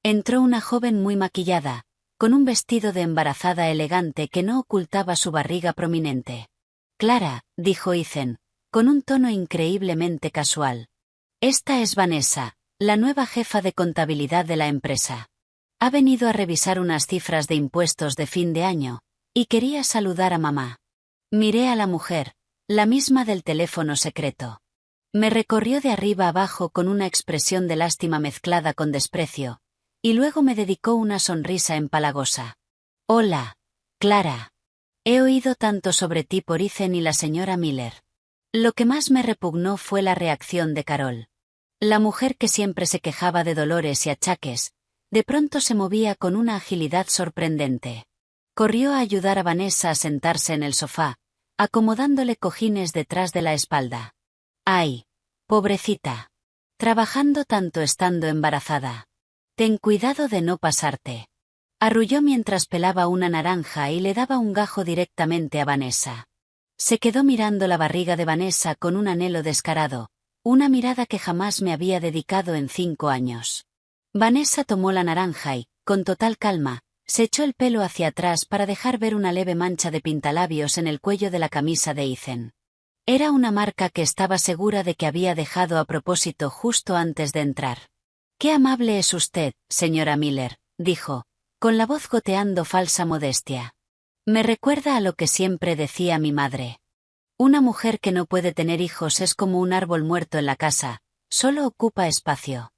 Entró una joven muy maquillada, con un vestido de embarazada elegante que no ocultaba su barriga prominente. Clara, dijo Ethan, con un tono increíblemente casual. Esta es Vanessa, la nueva jefa de contabilidad de la empresa. Ha venido a revisar unas cifras de impuestos de fin de año, y quería saludar a mamá. Miré a la mujer, la misma del teléfono secreto. Me recorrió de arriba abajo con una expresión de lástima mezclada con desprecio, y luego me dedicó una sonrisa empalagosa. Hola, Clara. He oído tanto sobre ti por Ethan y la señora Miller. Lo que más me repugnó fue la reacción de Carol. La mujer que siempre se quejaba de dolores y achaques, de pronto se movía con una agilidad sorprendente. Corrió a ayudar a Vanessa a sentarse en el sofá, acomodándole cojines detrás de la espalda. ¡Ay! Pobrecita. Trabajando tanto estando embarazada. Ten cuidado de no pasarte. Arrulló mientras pelaba una naranja y le daba un gajo directamente a Vanessa. Se quedó mirando la barriga de Vanessa con un anhelo descarado, una mirada que jamás me había dedicado en 5 años. Vanessa tomó la naranja y, con total calma, se echó el pelo hacia atrás para dejar ver una leve mancha de pintalabios en el cuello de la camisa de Ethan. Era una marca que estaba segura de que había dejado a propósito justo antes de entrar. «Qué amable es usted, señora Miller», dijo, con la voz goteando falsa modestia. «Me recuerda a lo que siempre decía mi madre. Una mujer que no puede tener hijos es como un árbol muerto en la casa, solo ocupa espacio.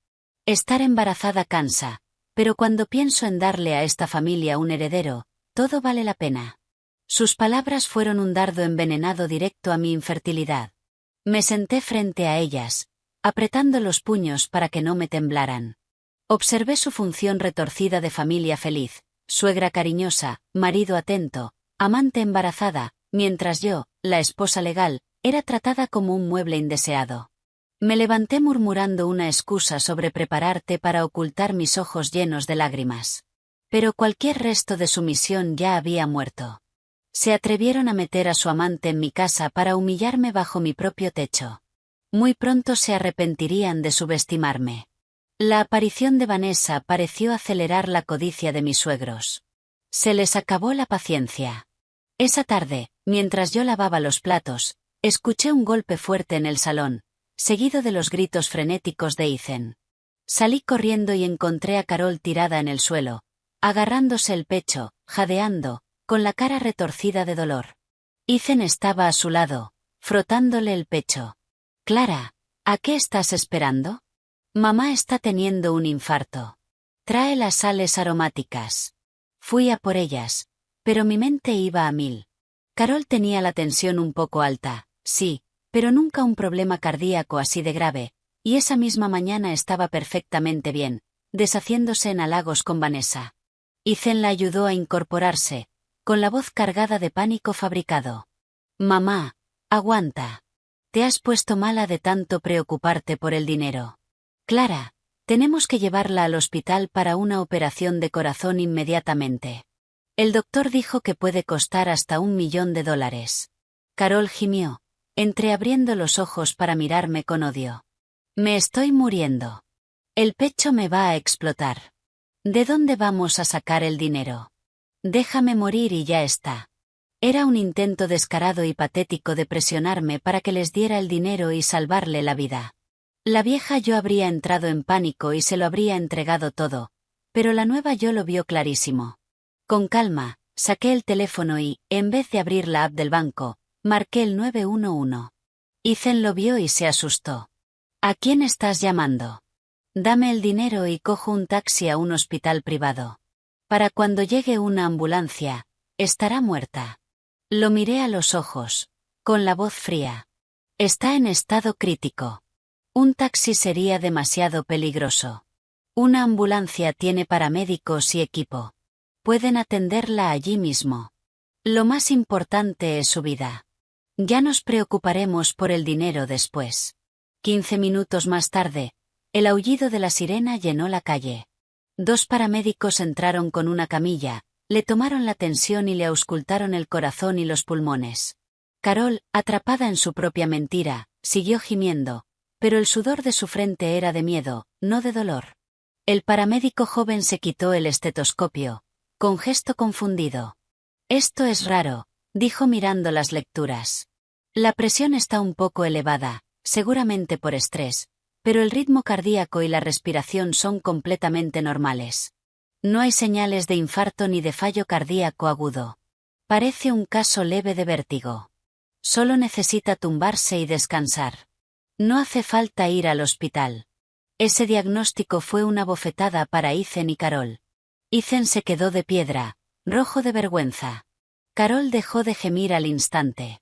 Estar embarazada cansa, pero cuando pienso en darle a esta familia un heredero, todo vale la pena». Sus palabras fueron un dardo envenenado directo a mi infertilidad. Me senté frente a ellas, apretando los puños para que no me temblaran. Observé su función retorcida de familia feliz, suegra cariñosa, marido atento, amante embarazada, mientras yo, la esposa legal, era tratada como un mueble indeseado. Me levanté murmurando una excusa sobre preparar té para ocultar mis ojos llenos de lágrimas. Pero cualquier resto de sumisión ya había muerto. Se atrevieron a meter a su amante en mi casa para humillarme bajo mi propio techo. Muy pronto se arrepentirían de subestimarme. La aparición de Vanessa pareció acelerar la codicia de mis suegros. Se les acabó la paciencia. Esa tarde, mientras yo lavaba los platos, escuché un golpe fuerte en el salón, seguido de los gritos frenéticos de Ethan. Salí corriendo y encontré a Carol tirada en el suelo, agarrándose el pecho, jadeando, con la cara retorcida de dolor. Ethan estaba a su lado, frotándole el pecho. «Clara, ¿a qué estás esperando? Mamá está teniendo un infarto. Trae las sales aromáticas». Fui a por ellas, pero mi mente iba a mil. Carol tenía la tensión un poco alta, sí, pero nunca un problema cardíaco así de grave, y esa misma mañana estaba perfectamente bien, deshaciéndose en halagos con Vanessa. Ethan la ayudó a incorporarse, con la voz cargada de pánico fabricado. «Mamá, aguanta. Te has puesto mala de tanto preocuparte por el dinero. Clara, tenemos que llevarla al hospital para una operación de corazón inmediatamente. El doctor dijo que puede costar hasta $1.000.000. Carol gimió, entreabriendo los ojos para mirarme con odio. «Me estoy muriendo. El pecho me va a explotar. ¿De dónde vamos a sacar el dinero? Déjame morir y ya está». Era un intento descarado y patético de presionarme para que les diera el dinero y salvarle la vida. La vieja yo habría entrado en pánico y se lo habría entregado todo, pero la nueva yo lo vio clarísimo. Con calma, saqué el teléfono y, en vez de abrir la app del banco, marqué el 911. Ethan lo vio y se asustó. «¿A quién estás llamando? Dame el dinero y cojo un taxi a un hospital privado. Para cuando llegue una ambulancia, estará muerta». Lo miré a los ojos, con la voz fría. «Está en estado crítico. Un taxi sería demasiado peligroso. Una ambulancia tiene paramédicos y equipo. Pueden atenderla allí mismo. Lo más importante es su vida. Ya nos preocuparemos por el dinero después». 15 minutos más tarde, el aullido de la sirena llenó la calle. 2 paramédicos entraron con una camilla, le tomaron la tensión y le auscultaron el corazón y los pulmones. Carol, atrapada en su propia mentira, siguió gimiendo, pero el sudor de su frente era de miedo, no de dolor. El paramédico joven se quitó el estetoscopio, con gesto confundido. «Esto es raro», dijo mirando las lecturas. «La presión está un poco elevada, seguramente por estrés, pero el ritmo cardíaco y la respiración son completamente normales. No hay señales de infarto ni de fallo cardíaco agudo. Parece un caso leve de vértigo. Solo necesita tumbarse y descansar. No hace falta ir al hospital». Ese diagnóstico fue una bofetada para Ethan y Carol. Ethan se quedó de piedra, rojo de vergüenza. Carol dejó de gemir al instante.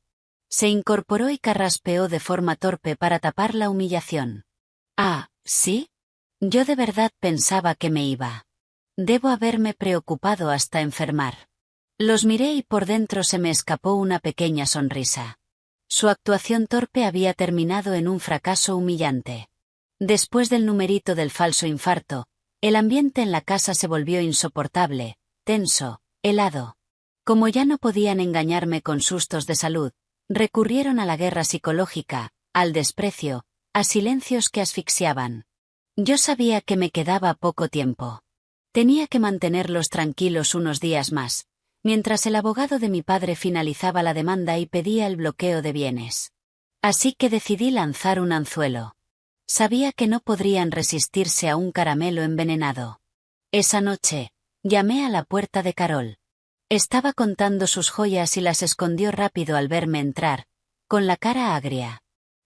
Se incorporó y carraspeó de forma torpe para tapar la humillación. «Ah, ¿sí? Yo de verdad pensaba que me iba. Debo haberme preocupado hasta enfermar». Los miré y por dentro se me escapó una pequeña sonrisa. Su actuación torpe había terminado en un fracaso humillante. Después del numerito del falso infarto, el ambiente en la casa se volvió insoportable, tenso, helado. Como ya no podían engañarme con sustos de salud, recurrieron a la guerra psicológica, al desprecio, a silencios que asfixiaban. Yo sabía que me quedaba poco tiempo. Tenía que mantenerlos tranquilos unos días más, mientras el abogado de mi padre finalizaba la demanda y pedía el bloqueo de bienes. Así que decidí lanzar un anzuelo. Sabía que no podrían resistirse a un caramelo envenenado. Esa noche, llamé a la puerta de Carol. Estaba contando sus joyas y las escondió rápido al verme entrar, con la cara agria.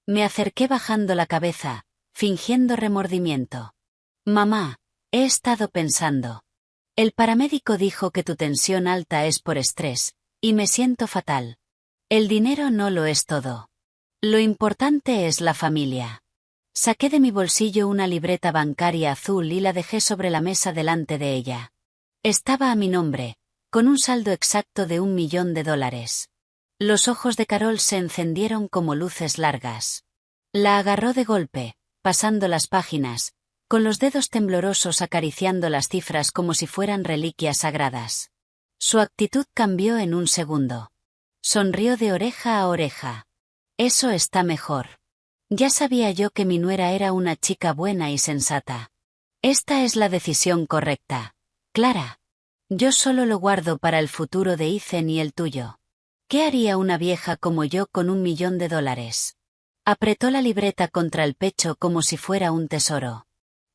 Me acerqué bajando la cabeza, fingiendo remordimiento. Mamá, he estado pensando. El paramédico dijo que tu tensión alta es por estrés, y me siento fatal. El dinero no lo es todo. Lo importante es la familia. Saqué de mi bolsillo una libreta bancaria azul y la dejé sobre la mesa delante de ella. Estaba a mi nombre, con un saldo exacto de $1.000.000. Los ojos de Carol se encendieron como luces largas. La agarró de golpe, pasando las páginas, con los dedos temblorosos acariciando las cifras como si fueran reliquias sagradas. Su actitud cambió en un segundo. Sonrió de oreja a oreja. Eso está mejor. Ya sabía yo que mi nuera era una chica buena y sensata. Esta es la decisión correcta, Clara. Yo solo lo guardo para el futuro de Ethan y el tuyo. ¿Qué haría una vieja como yo con $1.000.000? Apretó la libreta contra el pecho como si fuera un tesoro.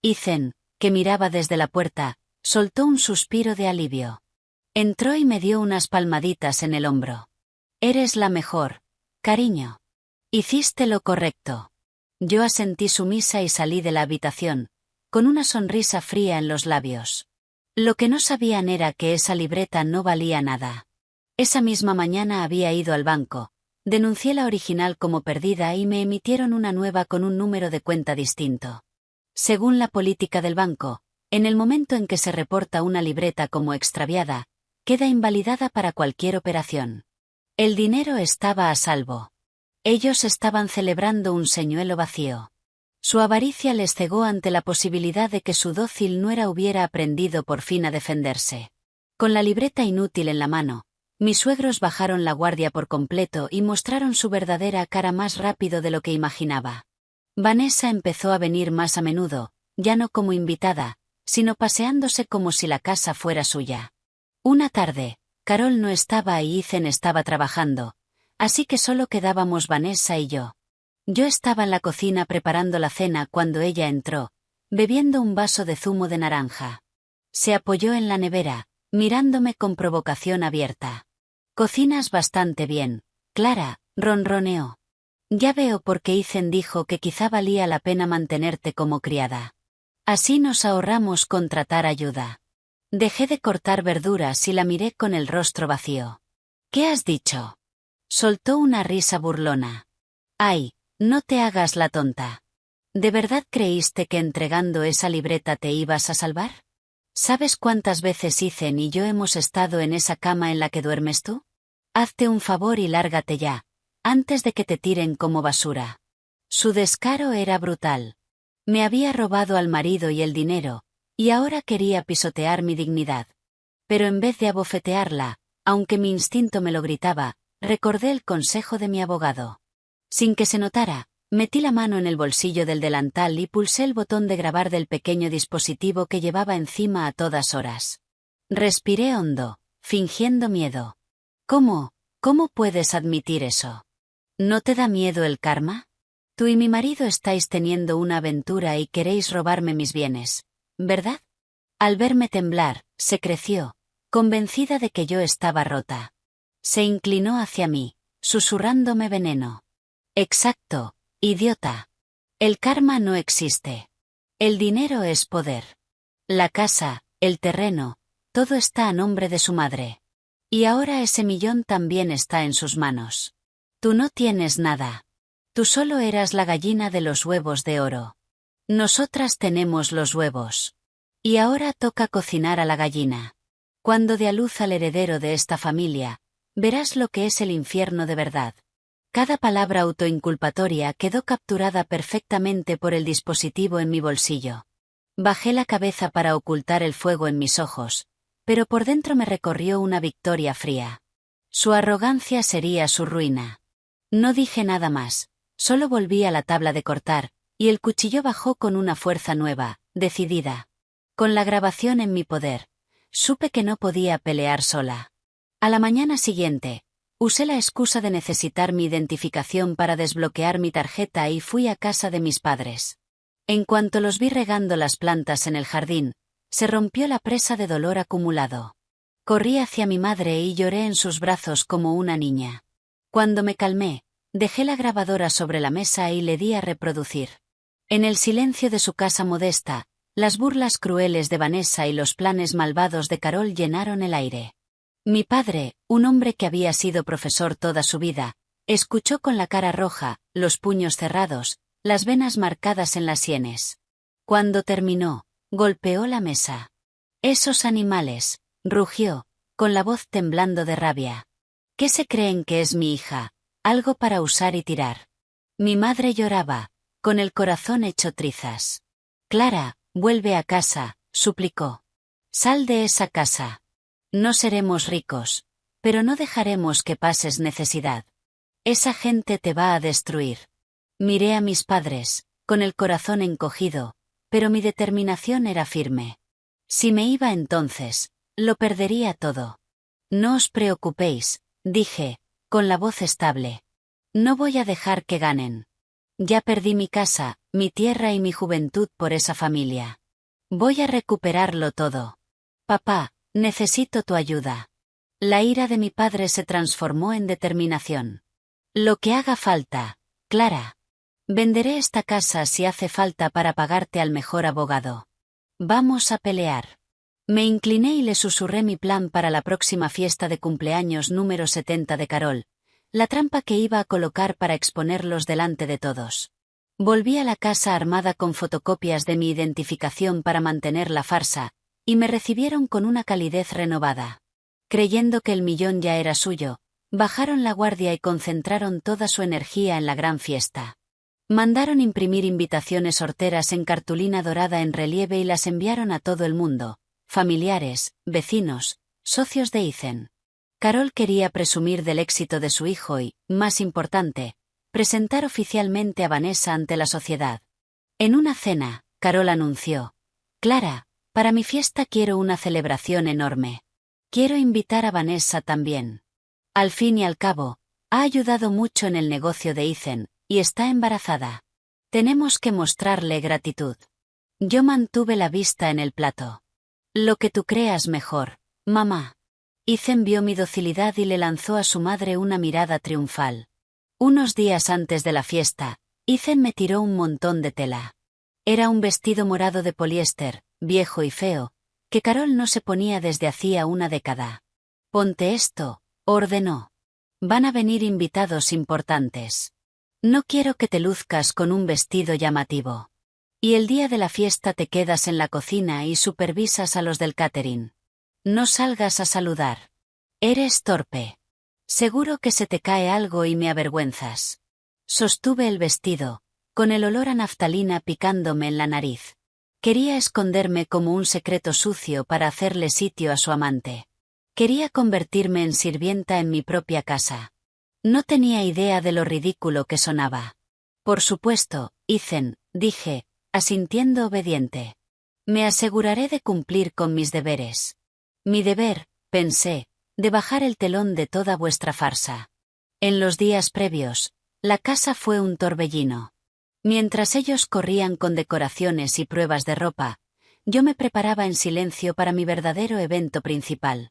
Ethan, que miraba desde la puerta, soltó un suspiro de alivio. Entró y me dio unas palmaditas en el hombro. Eres la mejor, cariño. Hiciste lo correcto. Yo asentí sumisa y salí de la habitación, con una sonrisa fría en los labios. Lo que no sabían era que esa libreta no valía nada. Esa misma mañana había ido al banco, denuncié la original como perdida y me emitieron una nueva con un número de cuenta distinto. Según la política del banco, en el momento en que se reporta una libreta como extraviada, queda invalidada para cualquier operación. El dinero estaba a salvo. Ellos estaban celebrando un señuelo vacío. Su avaricia les cegó ante la posibilidad de que su dócil nuera hubiera aprendido por fin a defenderse. Con la libreta inútil en la mano, mis suegros bajaron la guardia por completo y mostraron su verdadera cara más rápido de lo que imaginaba. Vanessa empezó a venir más a menudo, ya no como invitada, sino paseándose como si la casa fuera suya. Una tarde, Carol no estaba y Ethan estaba trabajando, así que solo quedábamos Vanessa y yo. Yo estaba en la cocina preparando la cena cuando ella entró, bebiendo un vaso de zumo de naranja. Se apoyó en la nevera, mirándome con provocación abierta. «Cocinas bastante bien, Clara», ronroneó. «Ya veo por qué Ethan dijo que quizá valía la pena mantenerte como criada. Así nos ahorramos contratar ayuda». Dejé de cortar verduras y la miré con el rostro vacío. «¿Qué has dicho?». Soltó una risa burlona. «Ay, no te hagas la tonta. ¿De verdad creíste que entregando esa libreta te ibas a salvar? ¿Sabes cuántas veces Ethan y yo hemos estado en esa cama en la que duermes tú? Hazte un favor y lárgate ya, antes de que te tiren como basura». Su descaro era brutal. Me había robado al marido y el dinero, y ahora quería pisotear mi dignidad. Pero en vez de abofetearla, aunque mi instinto me lo gritaba, recordé el consejo de mi abogado. Sin que se notara, metí la mano en el bolsillo del delantal y pulsé el botón de grabar del pequeño dispositivo que llevaba encima a todas horas. Respiré hondo, fingiendo miedo. ¿Cómo puedes admitir eso? ¿No te da miedo el karma? Tú y mi marido estáis teniendo una aventura y queréis robarme mis bienes, ¿verdad? Al verme temblar, se creció, convencida de que yo estaba rota. Se inclinó hacia mí, susurrándome veneno. «Exacto, idiota. El karma no existe. El dinero es poder. La casa, el terreno, todo está a nombre de su madre. Y ahora ese millón también está en sus manos. Tú no tienes nada. Tú solo eras la gallina de los huevos de oro. Nosotras tenemos los huevos. Y ahora toca cocinar a la gallina. Cuando dé a luz al heredero de esta familia, verás lo que es el infierno de verdad». Cada palabra autoinculpatoria quedó capturada perfectamente por el dispositivo en mi bolsillo. Bajé la cabeza para ocultar el fuego en mis ojos, pero por dentro me recorrió una victoria fría. Su arrogancia sería su ruina. No dije nada más, solo volví a la tabla de cortar, y el cuchillo bajó con una fuerza nueva, decidida. Con la grabación en mi poder, supe que no podía pelear sola. A la mañana siguiente, Usé la excusa de necesitar mi identificación para desbloquear mi tarjeta y fui a casa de mis padres. En cuanto los vi regando las plantas en el jardín, se rompió la presa de dolor acumulado. Corrí hacia mi madre y lloré en sus brazos como una niña. Cuando me calmé, dejé la grabadora sobre la mesa y le di a reproducir. En el silencio de su casa modesta, las burlas crueles de Vanessa y los planes malvados de Carol llenaron el aire. Mi padre, un hombre que había sido profesor toda su vida, escuchó con la cara roja, los puños cerrados, las venas marcadas en las sienes. Cuando terminó, golpeó la mesa. «Esos animales», rugió, con la voz temblando de rabia. «¿Qué se creen que es mi hija? Algo para usar y tirar». Mi madre lloraba, con el corazón hecho trizas. «Clara, vuelve a casa», suplicó. «Sal de esa casa. No seremos ricos, pero no dejaremos que pases necesidad. Esa gente te va a destruir». Miré a mis padres, con el corazón encogido, pero mi determinación era firme. Si me iba entonces, lo perdería todo. «No os preocupéis», dije, con la voz estable. «No voy a dejar que ganen. Ya perdí mi casa, mi tierra y mi juventud por esa familia. Voy a recuperarlo todo. Papá, necesito tu ayuda». La ira de mi padre se transformó en determinación. «Lo que haga falta, Clara. Venderé esta casa si hace falta para pagarte al mejor abogado. Vamos a pelear». Me incliné y le susurré mi plan para la próxima fiesta de cumpleaños número 70 de Carol, la trampa que iba a colocar para exponerlos delante de todos. Volví a la casa armada con fotocopias de mi identificación para mantener la farsa, y me recibieron con una calidez renovada. Creyendo que el millón ya era suyo, bajaron la guardia y concentraron toda su energía en la gran fiesta. Mandaron imprimir invitaciones horteras en cartulina dorada en relieve y las enviaron a todo el mundo, familiares, vecinos, socios de Ethan. Carol quería presumir del éxito de su hijo y, más importante, presentar oficialmente a Vanessa ante la sociedad. En una cena, Carol anunció: «Clara, para mi fiesta quiero una celebración enorme. Quiero invitar a Vanessa también. Al fin y al cabo, ha ayudado mucho en el negocio de Ethan, y está embarazada. Tenemos que mostrarle gratitud». Yo mantuve la vista en el plato. «Lo que tú creas mejor, mamá». Ethan vio mi docilidad y le lanzó a su madre una mirada triunfal. Unos días antes de la fiesta, Ethan me tiró un montón de tela. Era un vestido morado de poliéster, viejo y feo, que Carol no se ponía desde hacía una década. «Ponte esto», ordenó. «Van a venir invitados importantes. No quiero que te luzcas con un vestido llamativo. Y el día de la fiesta te quedas en la cocina y supervisas a los del catering. No salgas a saludar. Eres torpe. Seguro que se te cae algo y me avergüenzas». Sostuve el vestido, con el olor a naftalina picándome en la nariz. Quería esconderme como un secreto sucio para hacerle sitio a su amante. Quería convertirme en sirvienta en mi propia casa. No tenía idea de lo ridículo que sonaba. «Por supuesto, Ethan», dije, asintiendo obediente. «Me aseguraré de cumplir con mis deberes». Mi deber, pensé, de bajar el telón de toda vuestra farsa. En los días previos, la casa fue un torbellino. Mientras ellos corrían con decoraciones y pruebas de ropa, yo me preparaba en silencio para mi verdadero evento principal.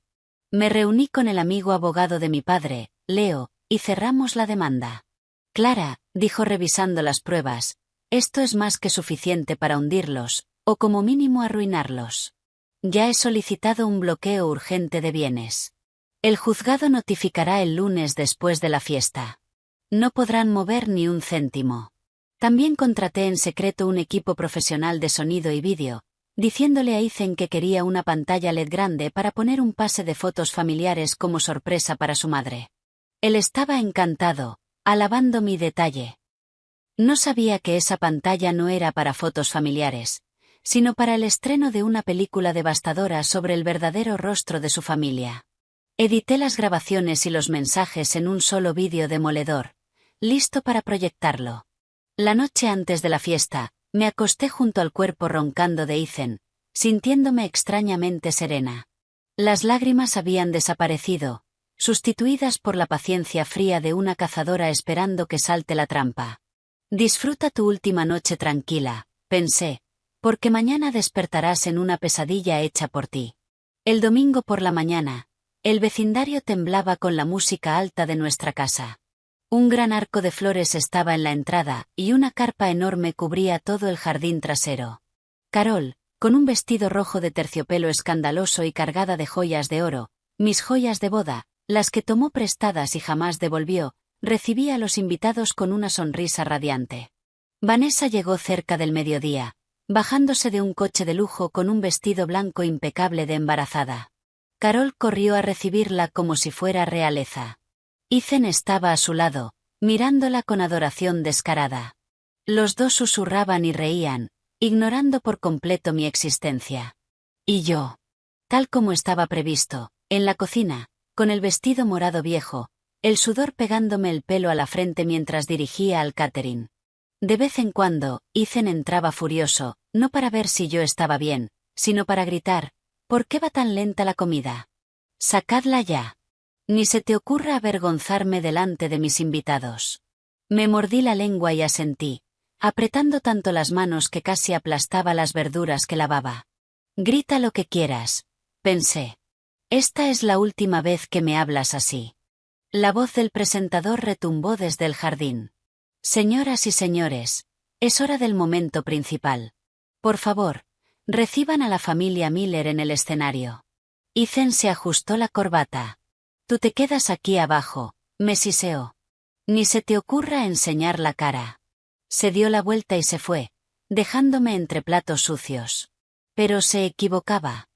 Me reuní con el amigo abogado de mi padre, Leo, y cerramos la demanda. «Clara», dijo revisando las pruebas, «esto es más que suficiente para hundirlos, o como mínimo arruinarlos. Ya he solicitado un bloqueo urgente de bienes. El juzgado notificará el lunes después de la fiesta. No podrán mover ni un céntimo». También contraté en secreto un equipo profesional de sonido y vídeo, diciéndole a Ethan que quería una pantalla LED grande para poner un pase de fotos familiares como sorpresa para su madre. Él estaba encantado, alabando mi detalle. No sabía que esa pantalla no era para fotos familiares, sino para el estreno de una película devastadora sobre el verdadero rostro de su familia. Edité las grabaciones y los mensajes en un solo vídeo demoledor, listo para proyectarlo. La noche antes de la fiesta, me acosté junto al cuerpo roncando de Ethan, sintiéndome extrañamente serena. Las lágrimas habían desaparecido, sustituidas por la paciencia fría de una cazadora esperando que salte la trampa. Disfruta tu última noche tranquila, pensé, porque mañana despertarás en una pesadilla hecha por ti. El domingo por la mañana, el vecindario temblaba con la música alta de nuestra casa. Un gran arco de flores estaba en la entrada, y una carpa enorme cubría todo el jardín trasero. Carol, con un vestido rojo de terciopelo escandaloso y cargada de joyas de oro, mis joyas de boda, las que tomó prestadas y jamás devolvió, recibía a los invitados con una sonrisa radiante. Vanessa llegó cerca del mediodía, bajándose de un coche de lujo con un vestido blanco impecable de embarazada. Carol corrió a recibirla como si fuera realeza. Ethan estaba a su lado, mirándola con adoración descarada. Los dos susurraban y reían, ignorando por completo mi existencia. Y yo, tal como estaba previsto, en la cocina, con el vestido morado viejo, el sudor pegándome el pelo a la frente mientras dirigía al catering. De vez en cuando, Ethan entraba furioso, no para ver si yo estaba bien, sino para gritar: ¿por qué va tan lenta la comida? Sacadla ya. Ni se te ocurra avergonzarme delante de mis invitados. Me mordí la lengua y asentí, apretando tanto las manos que casi aplastaba las verduras que lavaba. Grita lo que quieras, pensé. Esta es la última vez que me hablas así. La voz del presentador retumbó desde el jardín. Señoras y señores, es hora del momento principal. Por favor, reciban a la familia Miller en el escenario. Ethan se ajustó la corbata. Tú te quedas aquí abajo, me siseó. Ni se te ocurra enseñar la cara. Se dio la vuelta y se fue, dejándome entre platos sucios. Pero se equivocaba.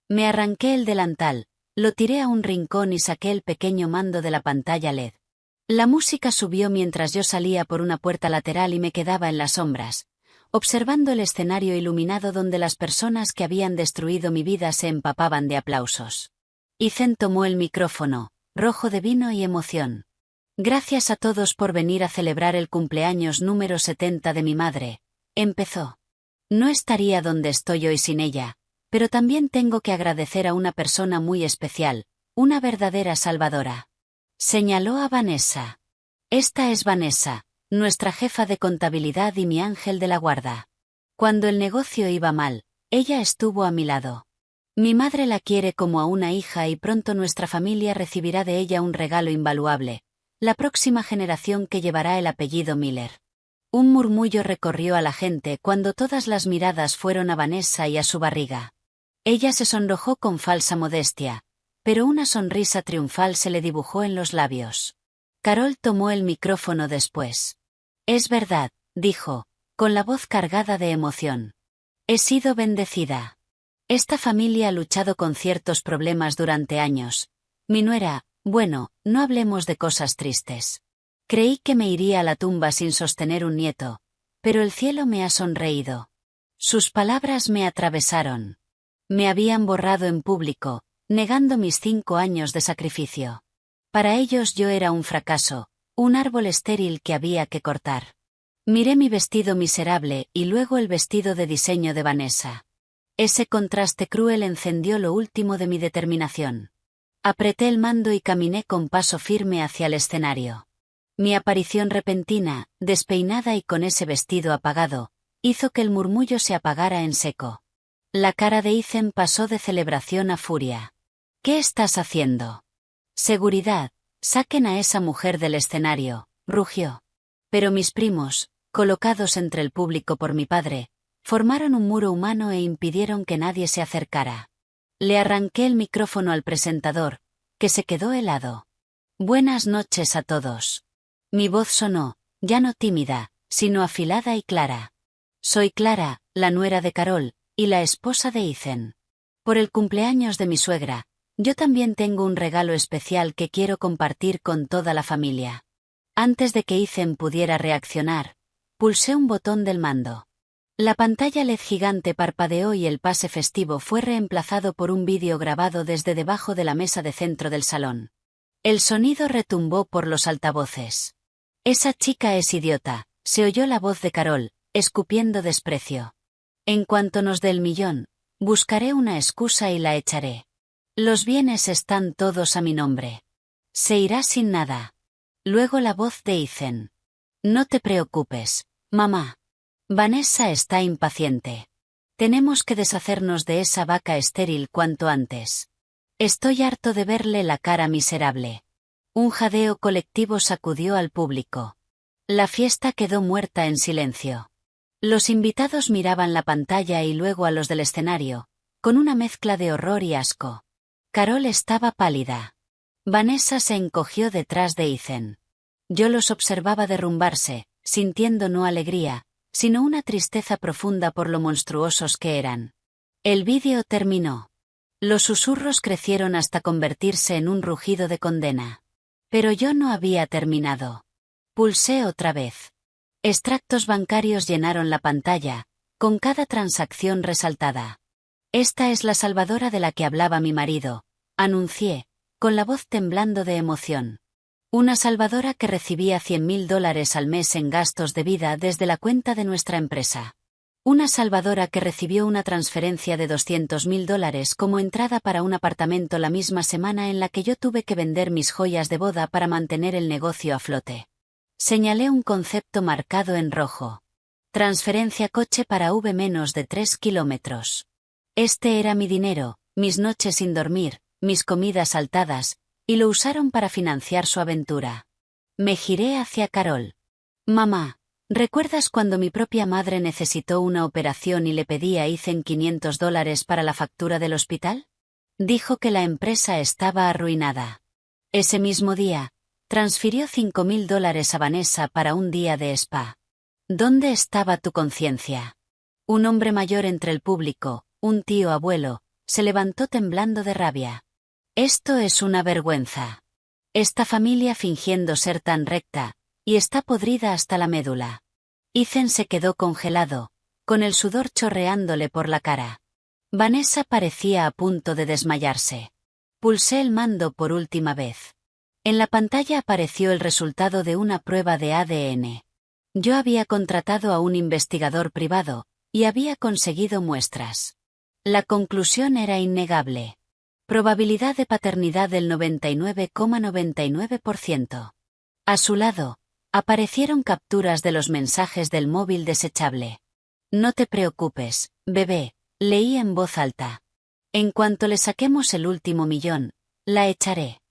Me arranqué el delantal, lo tiré a un rincón y saqué el pequeño mando de la pantalla LED. La música subió mientras yo salía por una puerta lateral y me quedaba en las sombras, observando el escenario iluminado donde las personas que habían destruido mi vida se empapaban de aplausos. Ethan tomó el micrófono, rojo de vino y emoción. Gracias a todos por venir a celebrar el cumpleaños número 70 de mi madre, empezó. No estaría donde estoy hoy sin ella, pero también tengo que agradecer a una persona muy especial, una verdadera salvadora. Señaló a Vanessa. Esta es Vanessa, nuestra jefa de contabilidad y mi ángel de la guarda. Cuando el negocio iba mal, ella estuvo a mi lado. Mi madre la quiere como a una hija y pronto nuestra familia recibirá de ella un regalo invaluable, la próxima generación que llevará el apellido Miller. Un murmullo recorrió a la gente cuando todas las miradas fueron a Vanessa y a su barriga. Ella se sonrojó con falsa modestia, pero una sonrisa triunfal se le dibujó en los labios. Carol tomó el micrófono después. Es verdad, dijo, con la voz cargada de emoción. He sido bendecida. Esta familia ha luchado con ciertos problemas durante años. Mi nuera, bueno, no hablemos de cosas tristes. Creí que me iría a la tumba sin sostener un nieto, pero el cielo me ha sonreído. Sus palabras me atravesaron. Me habían borrado en público, negando mis 5 años de sacrificio. Para ellos yo era un fracaso, un árbol estéril que había que cortar. Miré mi vestido miserable y luego el vestido de diseño de Vanessa. Ese contraste cruel encendió lo último de mi determinación. Apreté el mando y caminé con paso firme hacia el escenario. Mi aparición repentina, despeinada y con ese vestido apagado, hizo que el murmullo se apagara en seco. La cara de Ethan pasó de celebración a furia. ¿Qué estás haciendo? Seguridad, saquen a esa mujer del escenario, rugió. Pero mis primos, colocados entre el público por mi padre, formaron un muro humano e impidieron que nadie se acercara. Le arranqué el micrófono al presentador, que se quedó helado. Buenas noches a todos. Mi voz sonó, ya no tímida, sino afilada y clara. Soy Clara, la nuera de Carol, y la esposa de Ethan. Por el cumpleaños de mi suegra, yo también tengo un regalo especial que quiero compartir con toda la familia. Antes de que Ethan pudiera reaccionar, pulsé un botón del mando. La pantalla LED gigante parpadeó y el pase festivo fue reemplazado por un vídeo grabado desde debajo de la mesa de centro del salón. El sonido retumbó por los altavoces. Esa chica es idiota, se oyó la voz de Carol, escupiendo desprecio. En cuanto nos dé el millón, buscaré una excusa y la echaré. Los bienes están todos a mi nombre. Se irá sin nada. Luego la voz de Ethan. No te preocupes, mamá. Vanessa está impaciente. Tenemos que deshacernos de esa vaca estéril cuanto antes. Estoy harto de verle la cara miserable. Un jadeo colectivo sacudió al público. La fiesta quedó muerta en silencio. Los invitados miraban la pantalla y luego a los del escenario, con una mezcla de horror y asco. Carol estaba pálida. Vanessa se encogió detrás de Ethan. Yo los observaba derrumbarse, sintiendo no alegría, sino una tristeza profunda por lo monstruosos que eran. El vídeo terminó. Los susurros crecieron hasta convertirse en un rugido de condena. Pero yo no había terminado. Pulsé otra vez. Extractos bancarios llenaron la pantalla, con cada transacción resaltada. Esta es la salvadora de la que hablaba mi marido, anuncié, con la voz temblando de emoción. Una salvadora que recibía $100.000 al mes en gastos de vida desde la cuenta de nuestra empresa. Una salvadora que recibió una transferencia de $200.000 como entrada para un apartamento la misma semana en la que yo tuve que vender mis joyas de boda para mantener el negocio a flote. Señalé un concepto marcado en rojo. Transferencia coche para menos de 3 kilómetros. Este era mi dinero, mis noches sin dormir, mis comidas saltadas, y lo usaron para financiar su aventura. Me giré hacia Carol. Mamá, ¿recuerdas cuando mi propia madre necesitó una operación y le pedí a Ethan $500 para la factura del hospital? Dijo que la empresa estaba arruinada. Ese mismo día, transfirió $5.000 a Vanessa para un día de spa. ¿Dónde estaba tu conciencia? Un hombre mayor entre el público, un tío abuelo, se levantó temblando de rabia. Esto es una vergüenza. Esta familia fingiendo ser tan recta, y está podrida hasta la médula. Ethan se quedó congelado, con el sudor chorreándole por la cara. Vanessa parecía a punto de desmayarse. Pulsé el mando por última vez. En la pantalla apareció el resultado de una prueba de ADN. Yo había contratado a un investigador privado, y había conseguido muestras. La conclusión era innegable. Probabilidad de paternidad del 99,99%. A su lado, aparecieron capturas de los mensajes del móvil desechable. No te preocupes, bebé, leí en voz alta. En cuanto le saquemos el último millón, la echaré.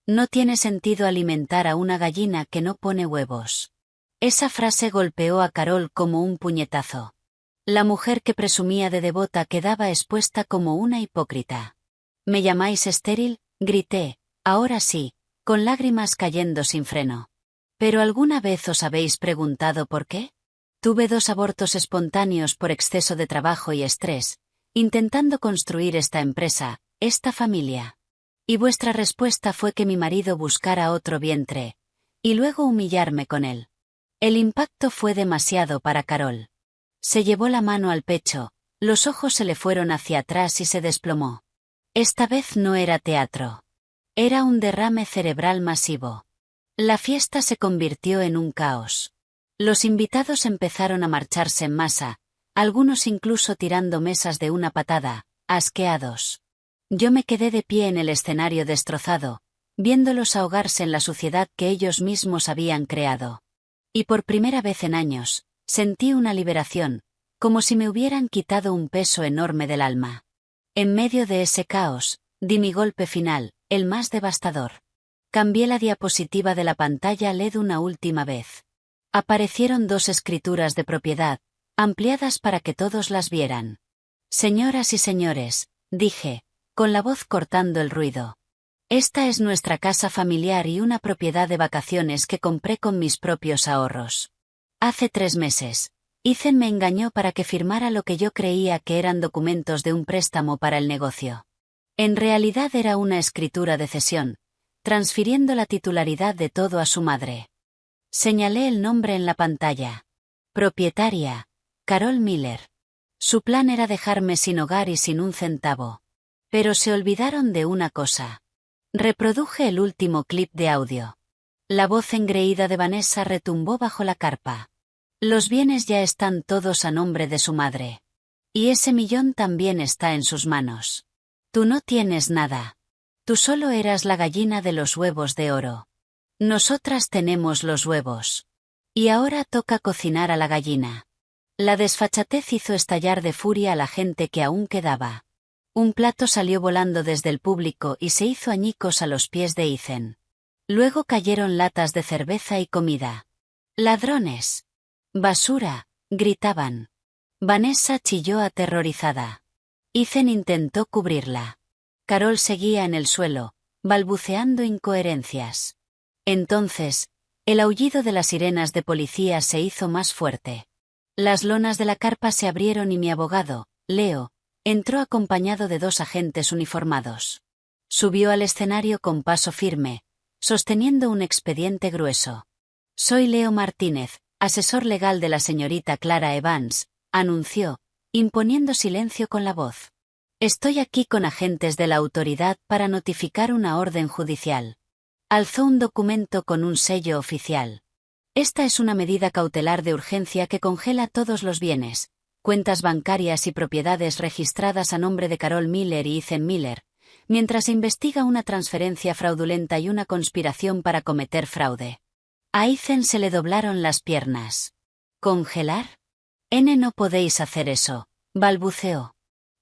No tiene sentido alimentar a una gallina que no pone huevos. Esa frase golpeó a Carol como un puñetazo. La mujer que presumía de devota quedaba expuesta como una hipócrita. ¿Me llamáis estéril?, grité, ahora sí, con lágrimas cayendo sin freno. ¿Pero alguna vez os habéis preguntado por qué? Tuve 2 abortos espontáneos por exceso de trabajo y estrés, intentando construir esta empresa, esta familia. Y vuestra respuesta fue que mi marido buscara otro vientre, y luego humillarme con él. El impacto fue demasiado para Carol. Se llevó la mano al pecho, los ojos se le fueron hacia atrás y se desplomó. Esta vez no era teatro. Era un derrame cerebral masivo. La fiesta se convirtió en un caos. Los invitados empezaron a marcharse en masa, algunos incluso tirando mesas de una patada, asqueados. Yo me quedé de pie en el escenario destrozado, viéndolos ahogarse en la suciedad que ellos mismos habían creado. Y por primera vez en años, sentí una liberación, como si me hubieran quitado un peso enorme del alma. En medio de ese caos, di mi golpe final, el más devastador. Cambié la diapositiva de la pantalla LED una última vez. Aparecieron 2 escrituras de propiedad, ampliadas para que todos las vieran. Señoras y señores, dije, con la voz cortando el ruido. Esta es nuestra casa familiar y una propiedad de vacaciones que compré con mis propios ahorros. Hace 3 meses. Ethan me engañó para que firmara lo que yo creía que eran documentos de un préstamo para el negocio. En realidad era una escritura de cesión, transfiriendo la titularidad de todo a su madre. Señalé el nombre en la pantalla. Propietaria, Carol Miller. Su plan era dejarme sin hogar y sin un centavo. Pero se olvidaron de una cosa. Reproduje el último clip de audio. La voz engreída de Vanessa retumbó bajo la carpa. Los bienes ya están todos a nombre de su madre. Y ese millón también está en sus manos. Tú no tienes nada. Tú solo eras la gallina de los huevos de oro. Nosotras tenemos los huevos. Y ahora toca cocinar a la gallina. La desfachatez hizo estallar de furia a la gente que aún quedaba. Un plato salió volando desde el público y se hizo añicos a los pies de Ethan. Luego cayeron latas de cerveza y comida. ¡Ladrones! ¡Basura!, gritaban. Vanessa chilló aterrorizada. Ethan intentó cubrirla. Carol seguía en el suelo, balbuceando incoherencias. Entonces, el aullido de las sirenas de policía se hizo más fuerte. Las lonas de la carpa se abrieron y mi abogado, Leo, entró acompañado de 2 agentes uniformados. Subió al escenario con paso firme, sosteniendo un expediente grueso. «Soy Leo Martínez, asesor legal de la señorita Clara Evans», anunció, imponiendo silencio con la voz. «Estoy aquí con agentes de la autoridad para notificar una orden judicial». Alzó un documento con un sello oficial. «Esta es una medida cautelar de urgencia que congela todos los bienes, cuentas bancarias y propiedades registradas a nombre de Carol Miller y Ethan Miller, mientras investiga una transferencia fraudulenta y una conspiración para cometer fraude». A Ethan se le doblaron las piernas. «¿Congelar? No podéis hacer eso», balbuceó.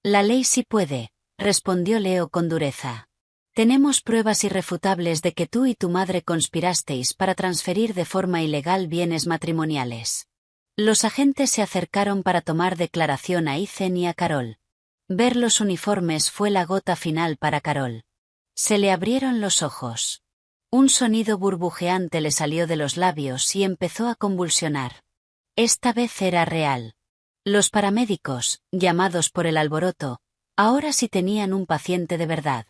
«La ley sí puede», respondió Leo con dureza. «Tenemos pruebas irrefutables de que tú y tu madre conspirasteis para transferir de forma ilegal bienes matrimoniales». Los agentes se acercaron para tomar declaración a Ethan y a Carol. Ver los uniformes fue la gota final para Carol. Se le abrieron los ojos. Un sonido burbujeante le salió de los labios y empezó a convulsionar. Esta vez era real. Los paramédicos, llamados por el alboroto, ahora sí tenían un paciente de verdad.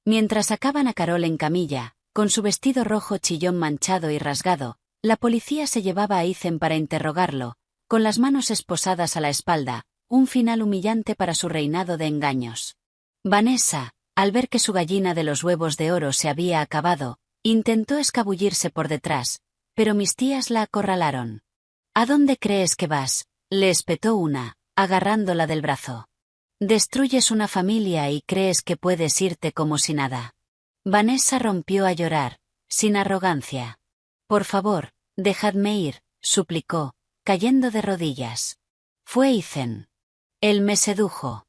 Mientras sacaban a Carol en camilla, con su vestido rojo chillón manchado y rasgado, la policía se llevaba a Ethan para interrogarlo, con las manos esposadas a la espalda, un final humillante para su reinado de engaños. Vanessa, al ver que su gallina de los huevos de oro se había acabado, intentó escabullirse por detrás, pero mis tías la acorralaron. «¿A dónde crees que vas?», le espetó una, agarrándola del brazo. «Destruyes una familia y crees que puedes irte como si nada». Vanessa rompió a llorar, sin arrogancia. «Por favor, dejadme ir», suplicó, cayendo de rodillas. Fue Ethan. Él me sedujo.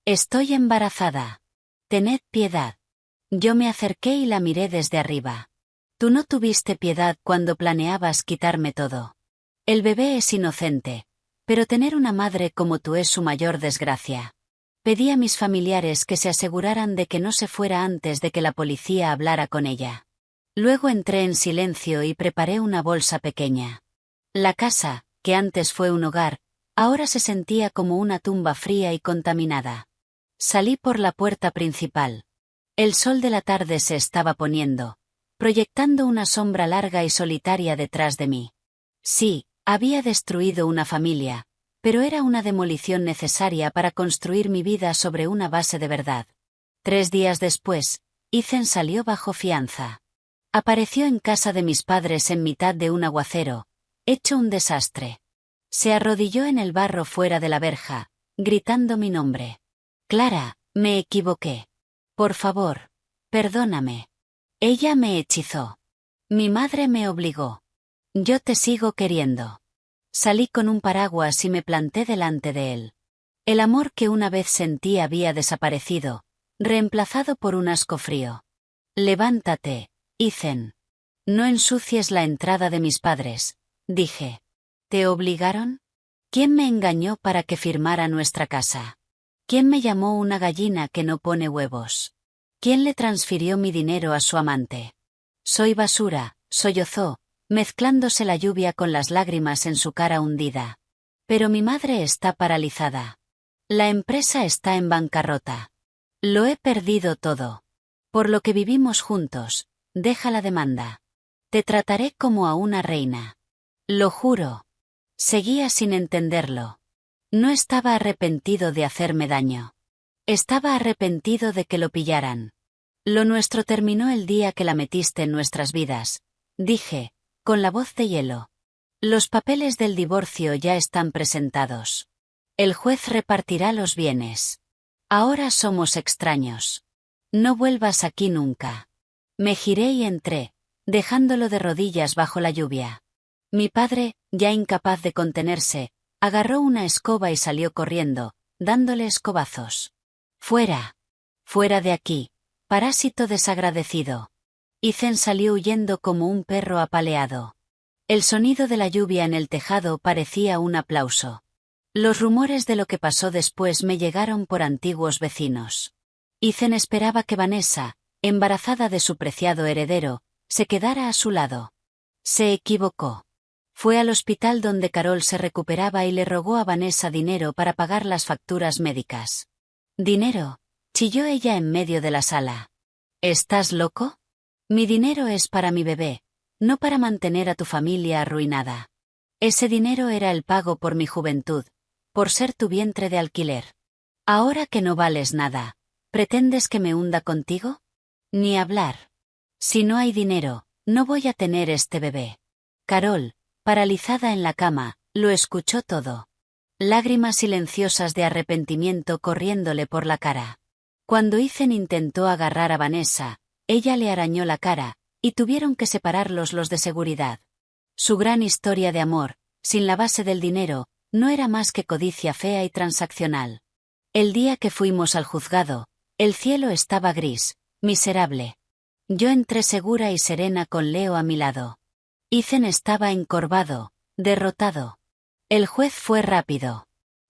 «Estoy embarazada. Tened piedad». Yo me acerqué y la miré desde arriba. «Tú no tuviste piedad cuando planeabas quitarme todo. El bebé es inocente, pero tener una madre como tú es su mayor desgracia». Pedí a mis familiares que se aseguraran de que no se fuera antes de que la policía hablara con ella. Luego entré en silencio y preparé una bolsa pequeña. La casa, que antes fue un hogar, ahora se sentía como una tumba fría y contaminada. Salí por la puerta principal. El sol de la tarde se estaba poniendo, proyectando una sombra larga y solitaria detrás de mí. Sí, había destruido una familia, pero era una demolición necesaria para construir mi vida sobre una base de verdad. 3 días después, Ethan salió bajo fianza. Apareció en casa de mis padres en mitad de un aguacero, hecho un desastre. Se arrodilló en el barro fuera de la verja, gritando mi nombre. «Clara, me equivoqué. Por favor, perdóname». Ella me hechizó. Mi madre me obligó. Yo te sigo queriendo. Salí con un paraguas y me planté delante de él. El amor que una vez sentí había desaparecido, reemplazado por un asco frío. «Levántate, Ethan. No ensucies la entrada de mis padres», dije. «¿Te obligaron? ¿Quién me engañó para que firmara nuestra casa? ¿Quién me llamó una gallina que no pone huevos? ¿Quién le transfirió mi dinero a su amante? Soy basura», sollozó, mezclándose la lluvia con las lágrimas en su cara hundida. «Pero mi madre está paralizada. La empresa está en bancarrota. Lo he perdido todo. Por lo que vivimos juntos, deja la demanda. Te trataré como a una reina. Lo juro». Seguía sin entenderlo. No estaba arrepentido de hacerme daño. Estaba arrepentido de que lo pillaran. «Lo nuestro terminó el día que la metiste en nuestras vidas», dije, con la voz de hielo. «Los papeles del divorcio ya están presentados. El juez repartirá los bienes. Ahora somos extraños. No vuelvas aquí nunca. Me giré y entré, dejándolo de rodillas bajo la lluvia. Mi padre, ya incapaz de contenerse, agarró una escoba y salió corriendo, dándole escobazos. Fuera. Fuera de aquí, parásito desagradecido. Ethan salió huyendo como un perro apaleado. El sonido de la lluvia en el tejado parecía un aplauso. Los rumores de lo que pasó después me llegaron por antiguos vecinos. Ethan esperaba que Vanessa, embarazada de su preciado heredero, se quedara a su lado. Se equivocó. Fue al hospital donde Carol se recuperaba y le rogó a Vanessa dinero para pagar las facturas médicas. ¿Dinero?, chilló ella en medio de la sala. ¿Estás loco? Mi dinero es para mi bebé, no para mantener a tu familia arruinada. Ese dinero era el pago por mi juventud, por ser tu vientre de alquiler. Ahora que no vales nada, ¿pretendes que me hunda contigo? Ni hablar. Si no hay dinero, no voy a tener este bebé. Carol, paralizada en la cama, lo escuchó todo. Lágrimas silenciosas de arrepentimiento corriéndole por la cara. Cuando Ethan intentó agarrar a Vanessa, ella le arañó la cara, y tuvieron que separarlos los de seguridad. Su gran historia de amor, sin la base del dinero, no era más que codicia fea y transaccional. El día que fuimos al juzgado, el cielo estaba gris, miserable. Yo entré segura y serena con Leo a mi lado. Ethan estaba encorvado, derrotado. El juez fue rápido.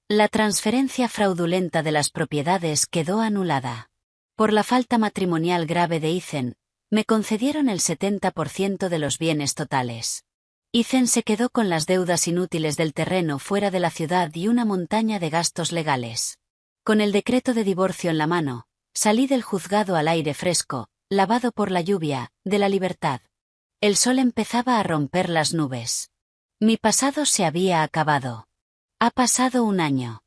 La transferencia fraudulenta de las propiedades quedó anulada. Por la falta matrimonial grave de Ethan, me concedieron el 70% de los bienes totales. Ethan se quedó con las deudas inútiles del terreno fuera de la ciudad y una montaña de gastos legales. Con el decreto de divorcio en la mano, salí del juzgado al aire fresco, lavado por la lluvia, de la libertad. El sol empezaba a romper las nubes. Mi pasado se había acabado. Ha pasado un año.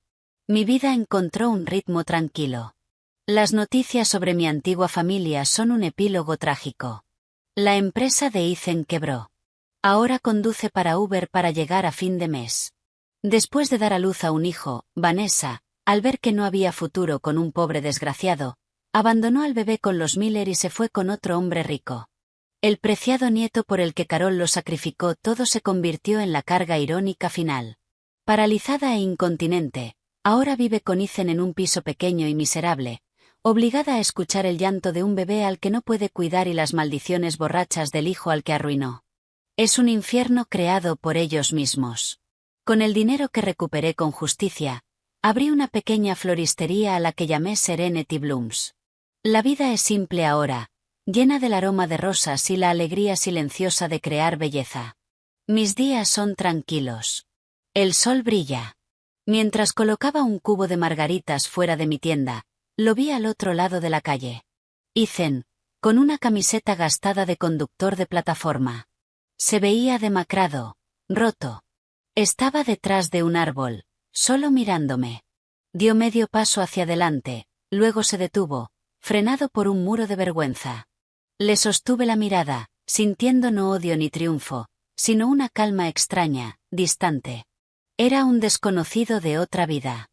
Mi vida encontró un ritmo tranquilo. Las noticias sobre mi antigua familia son un epílogo trágico. La empresa de Ethan quebró. Ahora conduce para Uber para llegar a fin de mes. Después de dar a luz a un hijo, Vanessa, al ver que no había futuro con un pobre desgraciado, abandonó al bebé con los Miller y se fue con otro hombre rico. El preciado nieto por el que Carol lo sacrificó todo se convirtió en la carga irónica final. Paralizada e incontinente, ahora vive con Ethan en un piso pequeño y miserable, obligada a escuchar el llanto de un bebé al que no puede cuidar y las maldiciones borrachas del hijo al que arruinó. Es un infierno creado por ellos mismos. Con el dinero que recuperé con justicia, abrí una pequeña floristería a la que llamé Serenity Blooms. La vida es simple ahora, llena del aroma de rosas y la alegría silenciosa de crear belleza. Mis días son tranquilos. El sol brilla. Mientras colocaba un cubo de margaritas fuera de mi tienda, lo vi al otro lado de la calle. Ethan, con una camiseta gastada de conductor de plataforma. Se veía demacrado, roto. Estaba detrás de un árbol, solo mirándome. Dio medio paso hacia adelante, luego se detuvo, frenado por un muro de vergüenza. Le sostuve la mirada, sintiendo no odio ni triunfo, sino una calma extraña, distante. Era un desconocido de otra vida.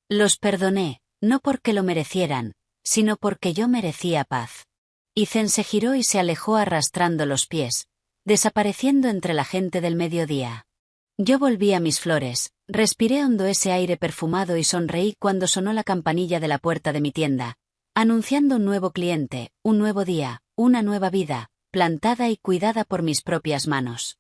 Los perdoné, no porque lo merecieran, sino porque yo merecía paz. Ethan se giró y se alejó arrastrando los pies, desapareciendo entre la gente del mediodía. Yo volví a mis flores, respiré hondo ese aire perfumado y sonreí cuando sonó la campanilla de la puerta de mi tienda, anunciando un nuevo cliente, un nuevo día, una nueva vida, plantada y cuidada por mis propias manos.